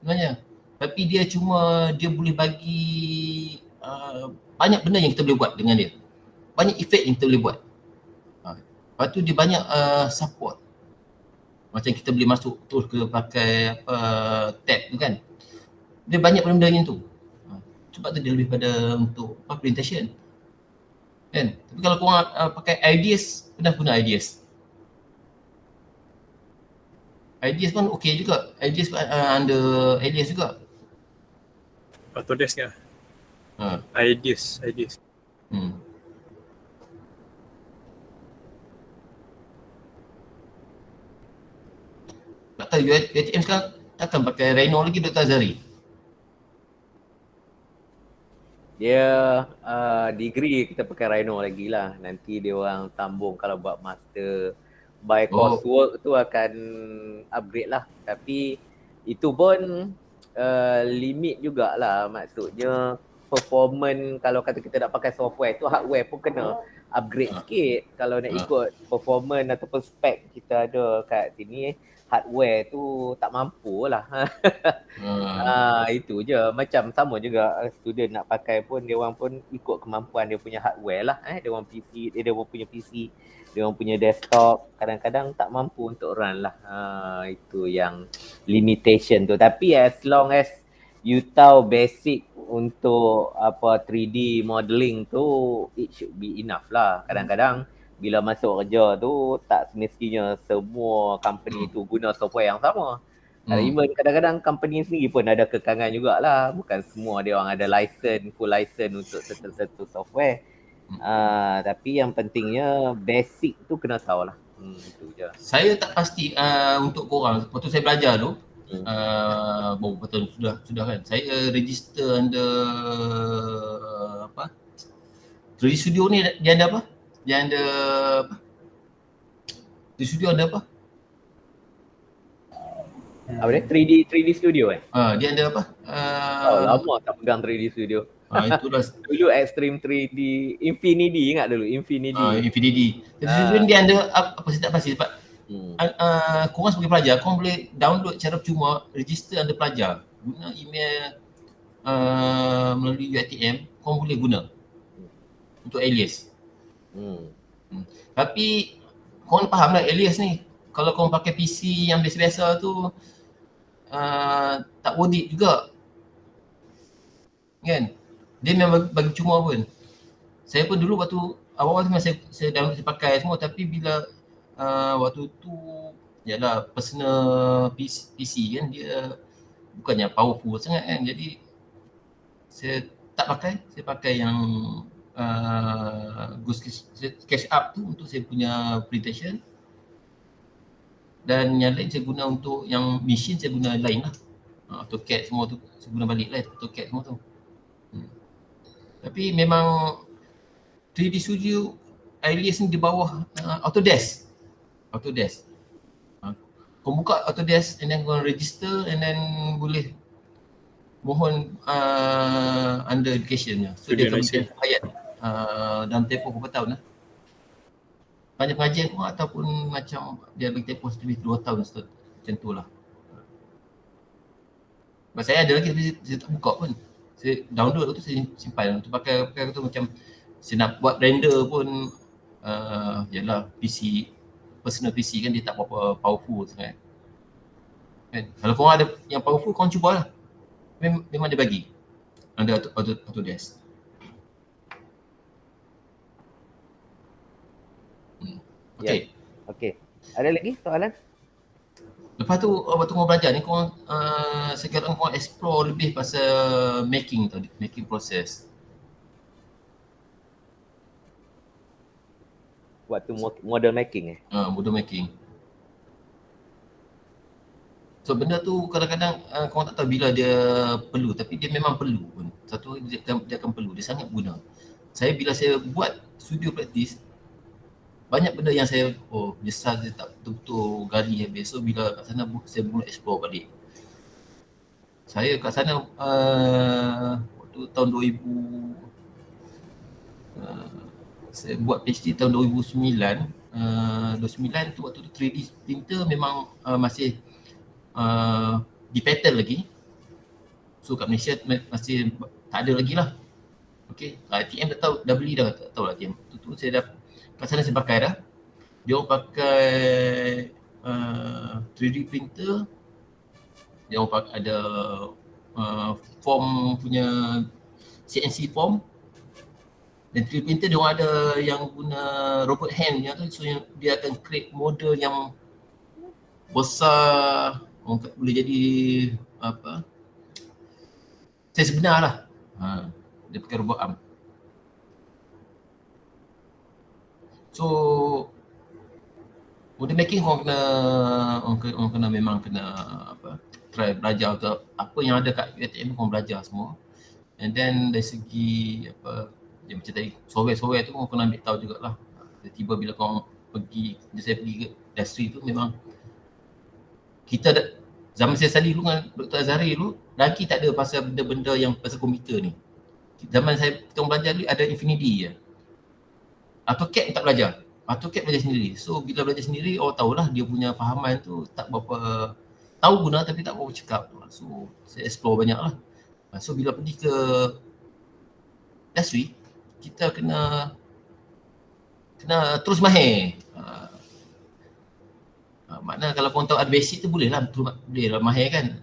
sebenarnya. Tapi dia boleh bagi banyak benda yang kita boleh buat dengan dia. Banyak efek yang kita boleh buat. Lepas tu dia banyak support. Macam kita boleh masuk terus ke pakai tab tu kan. Dia banyak benda yang tu. Sebab tu dia lebih pada untuk presentation. Kan? Tapi kalau korang pakai Ideas, pernah guna Ideas? Ideas pun okey juga. Ideas under Alias juga. Autodesk ke? Ideas. UiTM sekarang takkan pakai Rhino lagi Dr. Azhari? Dia degree kita pakai Rhino lagi lah. Nanti dia orang sambung kalau buat master by coursework tu akan upgrade lah. Tapi itu pun limit jugalah, maksudnya performance kalau kata kita nak pakai software tu, hardware pun kena upgrade sikit. Kalau nak ikut performance ataupun spec kita ada kat sini, hardware tu tak mampu lah. Itu je, macam sama juga student nak pakai pun, dia orang pun ikut kemampuan dia punya hardware lah. Dia orang PC, dia orang punya PC, dia orang punya desktop kadang-kadang tak mampu untuk run lah. Itu yang limitation tu. Tapi as long as you tahu basic untuk 3D modeling tu, it should be enough lah. Kadang-kadang bila masuk kerja tu tak semestinya semua company tu guna software yang sama. Even kadang-kadang company sendiri pun ada kekangan jugalah. Bukan semua dia orang ada license, full license untuk satu software. Tapi yang pentingnya basic tu kena tahu lah. Itu je. Saya tak pasti untuk korang, waktu saya belajar tu, beberapa tahun sudah kan, saya register under 3D Studio ni dia ada apa? Dia ada apa? 3D Studio ada apa? Apa dia? 3D Studio Dia ada apa? Lama tak pegang 3D Studio. Itulah. Dulu Extreme 3D, Infinity, ingat dulu Infinity. Infinity. 3D Studio dia ada apa saya tak pasti sebab korang sebagai pelajar, korang boleh download secara percuma, register under pelajar, guna email melalui UiTM, korang boleh guna untuk alias. Tapi korang faham lah alias ni, kalau korang pakai PC yang biasa-biasa tu tak worth it juga kan, dia memang bagi cuma pun. Saya pun dulu waktu awal-awal memang saya download, saya pakai semua, tapi bila waktu tu yalah personal PC kan, dia bukannya powerful sangat kan, jadi saya tak pakai. Saya pakai yang Ghost SketchUp tu untuk saya punya presentation, dan yang lain saya guna untuk yang machine, saya guna lain lah. AutoCAD semua tu saya guna balik lah, AutoCAD semua tu. Tapi memang 3D Studio alias ni di bawah Autodesk. Kau buka Autodesk and then kau register and then boleh mohon under education. So dia akan berikan ayat dalam tempoh berapa tahun lah. Banyak pengajian pun ataupun macam dia bagi tempoh lebih 2 tahun macam tu lah. Sebab saya ada lagi tapi saya tak buka pun. Saya download tu saya simpan untuk pakai tu, macam saya nak buat render pun yalah PC, personal PC kan dia tak berapa powerful sangat. Kan? Kalau korang ada yang powerful, korang cubalah. Memang dia bagi under Autodesk. Okay. Ada lagi soalan? Lepas tu waktu korang belajar ni, korang sekarang korang explore lebih pasal making tadi, making process. Waktu model making model making. So benda tu kadang-kadang korang tak tahu bila dia perlu, tapi dia memang perlu pun. Satu dia akan perlu, dia sangat guna. Saya bila saya buat studio practice, banyak benda yang saya menyesal saya tak betul-betul gali habis. So bila kat sana saya mula explore balik. Saya kat sana waktu tahun 2000 saya buat PhD tahun 2009. 2009 tu waktu tu 3D printer memang masih di patent lagi. So kat Malaysia masih tak ada lagi lah. Okay, TM dah beli dah, tak tahu lah TM. Tu saya dah kat sana saya pakai dah. Dia orang pakai 3D printer. Dia orang pakai ada form punya CNC form. Dan 3D printer dia orang ada yang guna robot hand yang tu, so yang dia akan create model yang besar, boleh jadi apa? Saya sebenar lah. Dia pakai robot arm. So Model making orang kena memang kena try belajar ke apa yang ada kat UiTM, korang belajar semua. And then dari segi yang macam tadi software tu korang kena ambil tahu jugalah. Tiba-tiba bila korang saya pergi ke industri tu, memang kita zaman saya study dulu dengan Dr. Azhari dulu, lagi tak ada pasal benda-benda yang pasal komputer ni. Zaman kita belajar dulu ada Infinity je. AutoCAD tak belajar. AutoCAD belajar sendiri. So bila belajar sendiri, tahulah dia punya fahaman tu tak berapa tahu guna tapi tak berapa cakap. So saya explore banyak lah. So bila pergi ke industri, kita kena terus mahir. Makna kalau korang tahu ada basic tu boleh lah mahir kan.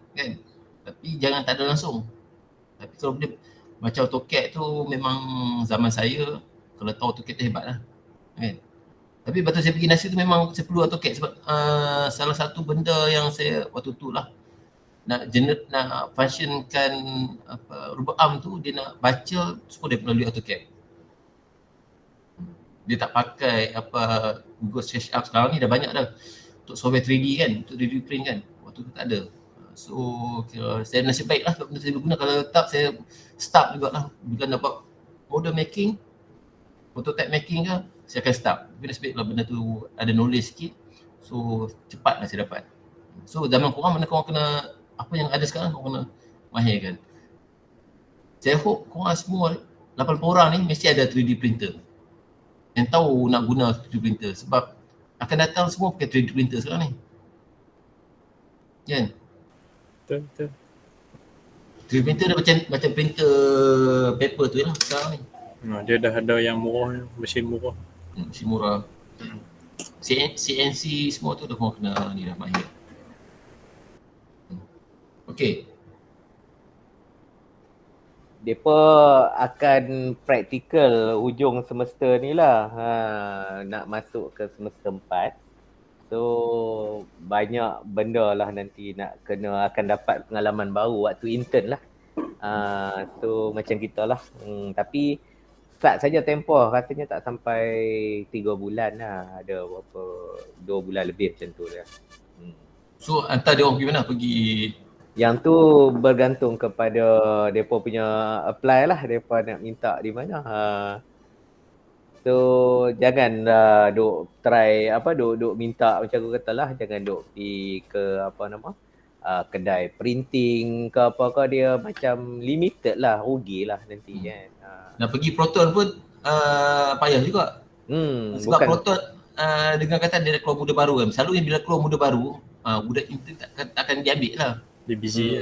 Tapi jangan tak ada langsung. Tapi kalau boleh macam AutoCAD tu memang zaman saya kalau tahu AutoCAD tu hebat lah kan. Tapi betul saya pergi industri tu memang saya perlu AutoCAD sebab salah satu benda yang saya waktu tu lah nak functionkan robot arm tu, dia nak baca semua dia melalui AutoCAD. Dia tak pakai Google SketchUp. Sekarang ni dah banyak dah untuk software 3D kan, untuk 3D print kan. Waktu tu tak ada. So saya nasib baik lah benda saya berguna. Kalau tak saya start jugalah bila nak buat model making, prototype making ke, saya akan start. Tapi nasib baik lah benda tu ada knowledge sikit, so cepat lah saya dapat. So zaman korang mana korang kena apa yang ada sekarang korang kena mahirkan. Saya hope korang semua 80 orang ni mesti ada 3D printer yang tahu nak guna 3D printer, sebab akan datang semua pakai 3D printer sekarang ni kan. Betul. 3D printer dah macam printer paper tu lah sekarang ni. Dia dah ada yang murah, mesin murah. Mesin murah. CNC semua tu dah korang kena ni dah mahir. Okay. Depa akan praktikal ujung semester ni lah. Nak masuk ke semester 4. So banyak benda lah nanti nak akan dapat pengalaman baru waktu intern lah. So macam kita lah. Tapi start saja tempoh rasanya tak sampai 3 bulan lah. Ada berapa 2 bulan lebih macam tu lah. So hantar dia orang pergi mana? Pergi yang tu bergantung kepada depa punya apply lah, depa nak minta di mana. So jangan duk try duk minta macam aku kata lah, jangan duk pergi ke kedai printing ke apa ke, dia macam limited lah, rugi lah nanti kan. Nak pergi Proton pun payah juga. Sebab bukan Proton dengan kata dia keluar muda baru kan. Selalunya bila keluar muda baru, budak intern takkan diambil lah. Dia busy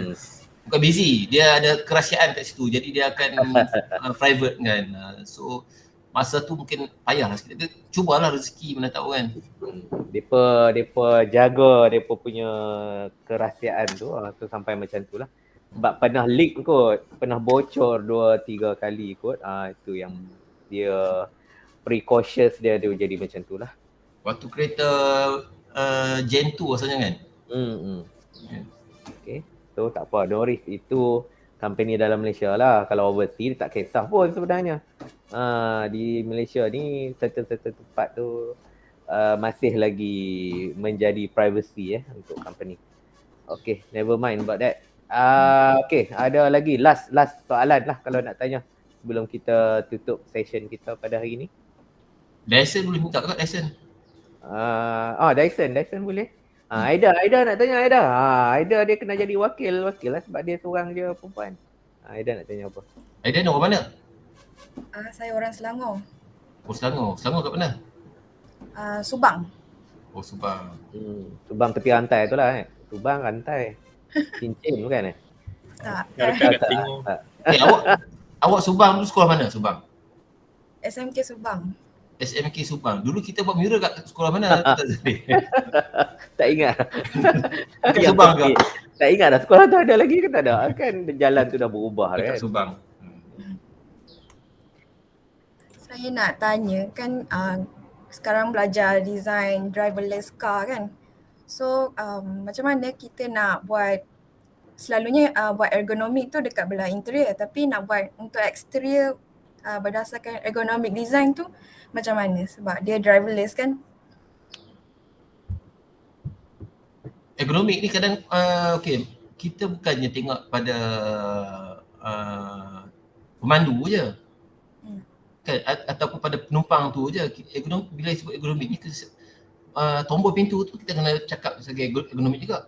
Bukan busy, dia ada kerahsiaan kat situ. Jadi dia akan private kan. So masa tu mungkin payah lah sikit. Tapi cubalah rezeki, mana tahu kan. Depa jaga depa punya kerahsiaan tu sampai macam tu lah. Sebab pernah leak kot, pernah bocor 2-3 kali kot. Itu yang dia precautious dia jadi macam tu lah. Waktu kereta Gen 2 asalnya kan? Okay. So tak apa, Doris itu company dalam Malaysia lah. Kalau overseas tak kisah pun sebenarnya. Di Malaysia ni certain tempat tu masih lagi menjadi privacy untuk company. Okay, never mind about that. Okay, ada lagi last soalan lah kalau nak tanya sebelum kita tutup session kita pada hari ni. Dyson boleh minta tak Dyson? Dyson boleh. Aida nak tanya Aida. Aida dia kena jadi wakil lah sebab dia seorang je perempuan. Aida nak tanya apa? Aida ni orang mana? Saya orang Selangor. Oh Selangor. Selangor kat mana? Subang. Oh Subang. Subang tepi rantai tu lah Subang rantai. Cincin bukan Tak. Dekat timur. Awak Subang tu sekolah mana Subang? SMK Subang. SMK Subang. Dulu kita buat mural kat sekolah mana? Tak ingat. Kat Subang ke? Tak ingat dah sekolah tu ada lagi ke tak ada? Kan jalan tu dah berubah kan. Kat Subang. Saya nak tanya kan sekarang belajar design driverless car kan. So macam mana kita nak buat, selalunya buat ergonomik tu dekat belah interior, tapi nak buat untuk exterior berdasarkan ergonomic design tu macam mana, sebab dia driverless kan. ergonomik ni kadang okey, kita bukannya tengok pada pemandu je. Kan ataupun pada penumpang tu je. Ergonomik, bila sebut ergonomik ni tombol pintu tu kita kena cakap sebagai ergonomik juga.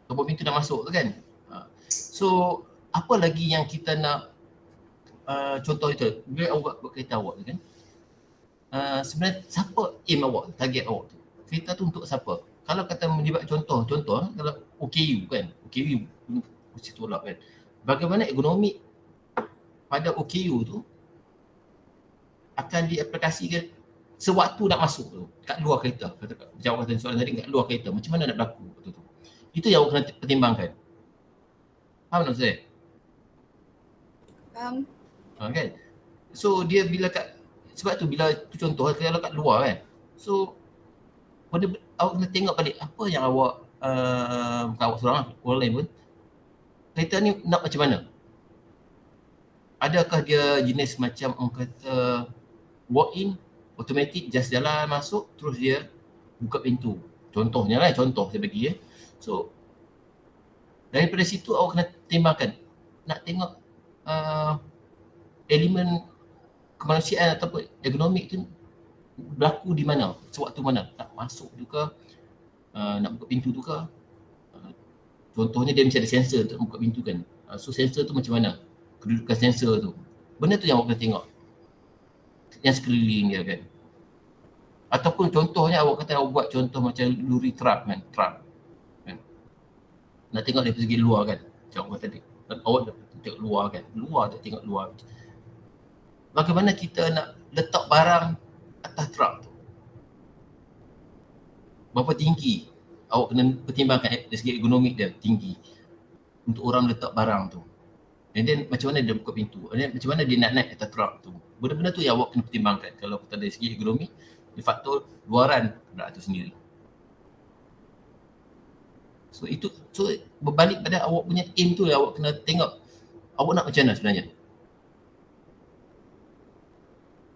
Tombol pintu dah masuk tu kan. So apa lagi yang kita nak contoh itu bila awak buat kereta awak tu kan, sebenarnya siapa aim awak, target awak tu, kereta tu untuk siapa? Kalau kata melibat contoh kalau OKU kan, OKU mesti tolak kan, bagaimana ergonomik pada OKU tu akan diaplikasikan sewaktu nak masuk tu kat luar kereta. Jawab kata soalan tadi, kat luar kereta macam mana nak berlaku waktu tu, itu yang awak kena pertimbangkan. Faham tak saya? Faham. Kan? So dia bila sebab tu bila tu contoh kalau kat luar kan, so awak kena tengok balik apa yang awak bukan awak seorang lah, orang lain pun, kereta ni nak macam mana. Adakah dia jenis macam orang kata walk in, automatic, just jalan masuk terus dia buka pintu. Contohnya lah, contoh saya bagi So daripada situ awak kena timbangkan, nak tengok elemen kemanusiaan ataupun ergonomik tu berlaku di mana, sewaktu mana, nak masuk tu ke, nak buka pintu tu ke. Contohnya dia mesti ada sensor untuk buka pintu kan. So sensor tu macam mana, kedudukan sensor tu, benda tu yang awak kena tengok yang sekeliling dia kan. Ataupun contohnya awak kata awak buat contoh macam lori truck kan, nak tengok dari segi luar kan, macam awak tadi awak tengok luar kan, tak tengok luar. Bagaimana kita nak letak barang atas truk tu, berapa tinggi, awak kena pertimbangkan dari segi ergonomik dia tinggi untuk orang letak barang tu. And then macam mana dia buka pintu, and then macam mana dia nak naik atas truk tu. Benda-benda tu yang awak kena pertimbangkan kalau kita dari segi ergonomik, di faktor luaran kenderaan tu sendiri. So itu, so berbalik pada awak punya aim tu yang awak kena tengok awak nak macam mana sebenarnya.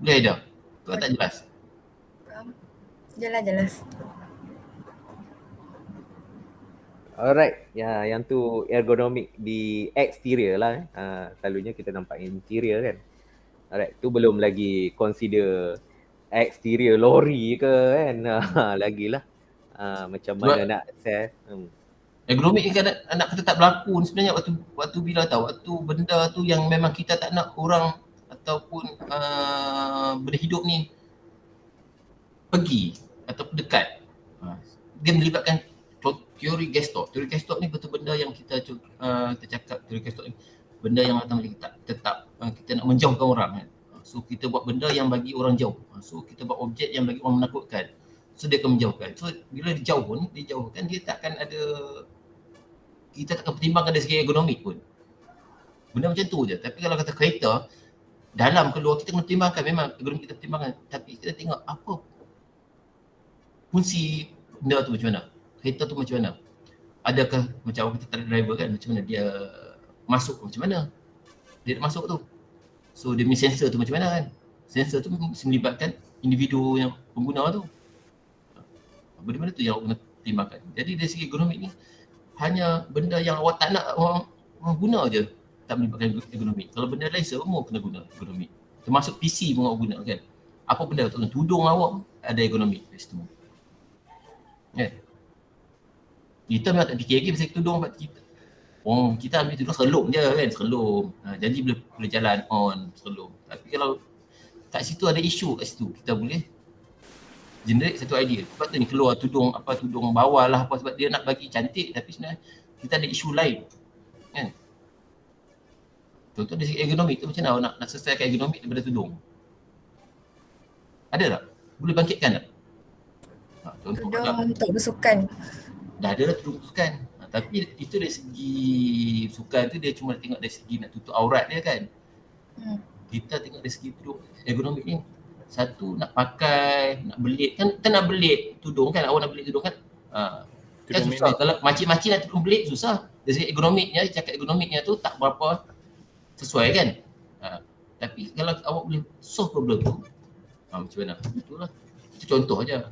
Boleh Aida? Kau tak jelas? Jelas. Alright, ya, yang tu ergonomik di exterior lah. Selalunya kita nampak interior kan. Alright, tu belum lagi consider exterior lori ke kan. Lagilah macam mana nak access. Ergonomik ni kan nak kata tak berlaku sebenarnya waktu bila tahu, waktu benda tu yang memang kita tak nak orang ataupun benda hidup ni pergi ataupun dekat. Dia melibatkan teori Gestok. Teori Gestok ni betul benda yang kita cakap, teori Gestok ni benda yang kita tetap kita nak menjauhkan orang kan. So kita buat benda yang bagi orang jauh. So kita buat objek yang bagi orang menakutkan. So dia akan menjauhkan. So bila dijauhkan, dia takkan ada, kita takkan pertimbangkan dari segi ergonomik pun. Benda macam tu je. Tapi kalau kata kereta, dalam keluar kita kena pertimbangkan, memang ergonomik kita pertimbangkan. Tapi kita tengok apa fungsi benda tu macam mana. Kereta tu macam mana. Adakah macam orang kita tak ada driver kan, macam mana dia masuk macam mana. Dia nak masuk tu. So dia punya sensor tu macam mana kan. Sensor tu mesti melibatkan individu yang pengguna tu. Benda-benda tu yang awak kena pertimbangkan. Jadi dari segi ergonomik ni, hanya benda yang awak tak nak orang guna je tak melibatkan ergonomik. Kalau benda lain semua kena guna ergonomik. Termasuk PC pun awak guna kan. Apa benda tu, tudung awak ada ergonomik di situ. Kan? Kita memang tak fikir lagi pasal tudung sebab kita ambil tudung serelum je kan, serelum. Jadi boleh jalan on serelum. Tapi kalau kat situ ada isu kat situ, kita boleh generate satu idea. Sebab tu ni keluar tudung bawah lah apa, sebab dia nak bagi cantik tapi sebenarnya kita ada isu lain. Kan? Contoh dari segi ergonomik tu macam mana nak selesaikan ergonomik daripada tudung. Ada tak? Boleh bangkitkan tak? Tudung untuk bersukan. Dah ada tudung bersukan. Tapi itu dari segi sukan tu dia cuma tengok dari segi nak tutup aurat dia kan. Kita tengok dari segi tudung ergonomik ni, satu nak pakai, nak belit kan, kita nak belit tudung kan, awak nak belit tudung kan, kan susah. Kalau makcik-makcik nak tudung belit susah. Dari segi ergonomiknya, cakap ergonomiknya tu tak berapa sesuai kan. Tapi kalau awak boleh solve problem tu, macam mana? Itulah. Itu contoh aja.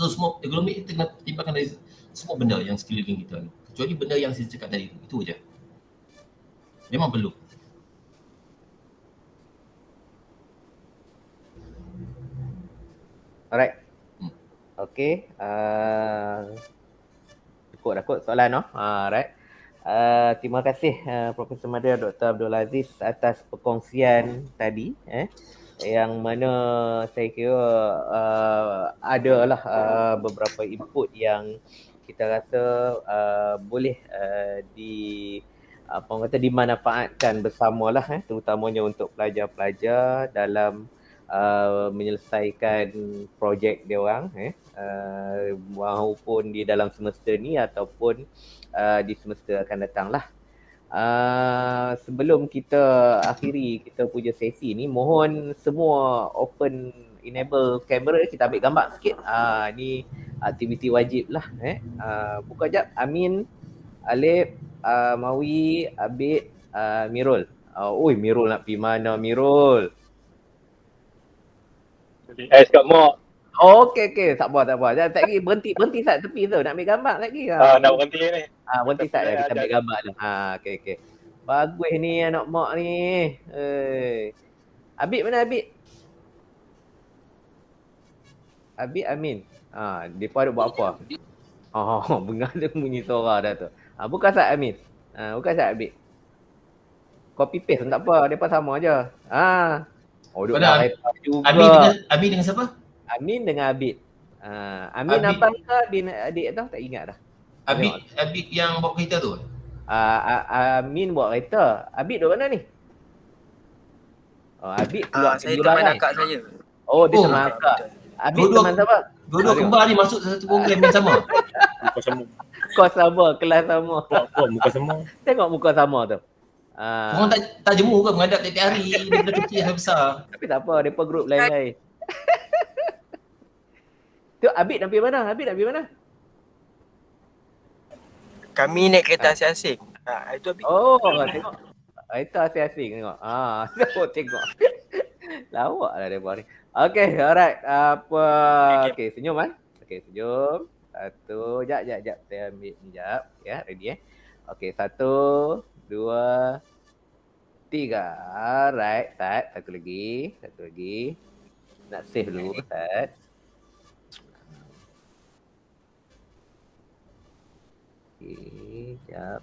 So semua ergonomik kita kena pertimbangkan dari semua benda yang sekeliling kita ni. Kecuali benda yang saya cakap tadi itu je. Memang perlu. Alright. Okay. Cukup dah kot soalan no. Alright. Terima kasih Profesor Madya Dr. Abdul Aziz atas perkongsian tadi yang mana saya kira adalah beberapa input yang kita rasa boleh dimanfaatkan bersamalah terutamanya untuk pelajar-pelajar dalam menyelesaikan projek dia orang maupun di dalam semester ni ataupun di semester akan datang lah. Sebelum kita akhiri kita punya sesi ni, mohon semua open enable kamera, kita ambil gambar sikit. Ni aktiviti wajib lah. Buka jap. Amin, Alif, Mawi, Abid, Mirul. Mirul nak pergi mana Mirul? Kat Mak. Okey. Sabar. Jangan tak lagi berhenti sat tepi tu nak ambil gambar lagi. Nak berhenti ni. Berhenti sat dah kita ambil gambar tu. Okey. Bagus ni anak mak ni. Abid mana Abid? Abid Amin. Depa duk buat apa? Bengal dia bunyi suara dah tu. Bukan sat Amin. Bukan sat Abid. Copy paste pun tak apa, depa sama aje. Duk dah juga. Amin dengan siapa? Amin dengan Abid. Amin abang ke adik tu? Tak ingat dah. Abid yang bawa kereta tu? Amin bawa kereta. Abid duduk mana ni? Abid keluar Saya teman akak saya. Dia teman akak. Abid teman siapa? Dua-dua kembar ni masuk satu program yang sama. Muka sama. Kos sama, kelas sama. Muka sama. Tengok muka sama tu. Orang tak jemu ke menghadap tiap-tiap hari daripada kecil sampai besar. Tapi tak apa, mereka grup lain-lain. Tu Abid nak pergi mana? Kami naik kereta asing-asing. Itu Abid. Tengok. Kereta asing-asing tengok. Tengok. Lawak lah mereka ni. Okay, alright. Okay, senyum Okay, senyum. Satu, jap. Saya ambil ni jap. Ya, ready Okay, 1, 2, 3. Alright, start. Satu lagi. Nak save dulu, start. Okay, jap.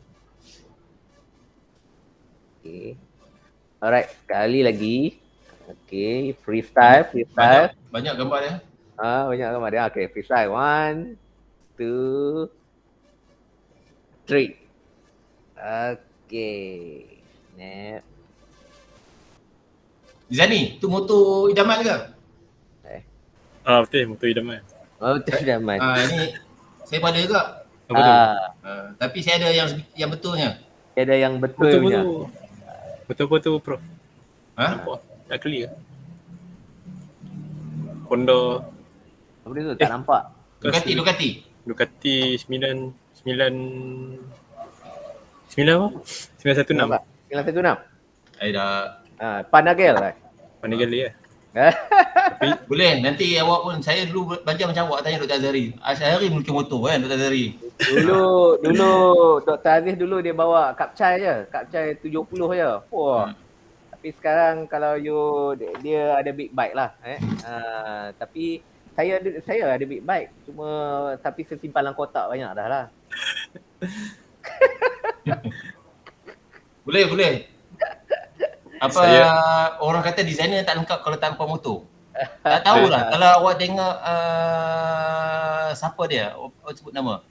Okay. Alright, sekali lagi. Okay, freestyle. Banyak gambar dia. Banyak gambar dia. Okay, freestyle. 1, 2, 3. Okay. Snap. Zani, tu motor idaman ke? Betul, motor idaman. Motor idaman. Ini saya pada juga. Tapi saya ada yang betulnya. Ada yang betulnya. Betul Prof. Nampak? Tak clear. Honda. Apa dia tu? Tak nampak. Ducati 916. 916. 916. Dah. Panagel lah. Panagel dia. Boleh, nanti awak pun, saya dulu belajar macam awak tanya Dr. Azhari. Azhari melukis motor kan Dr. Azhari? Dulu Dr. Aziz dulu dia bawa Kapcai je. Kapcai 70 je. Tapi sekarang kalau dia ada big bike lah. Tapi saya ada big bike. Tapi saya simpan dalam kotak banyak dah lah. Boleh. Orang kata designer tak lengkap kalau tanpa motor. Tak tahulah. Kalau awak tengok siapa dia? Awak sebut nama.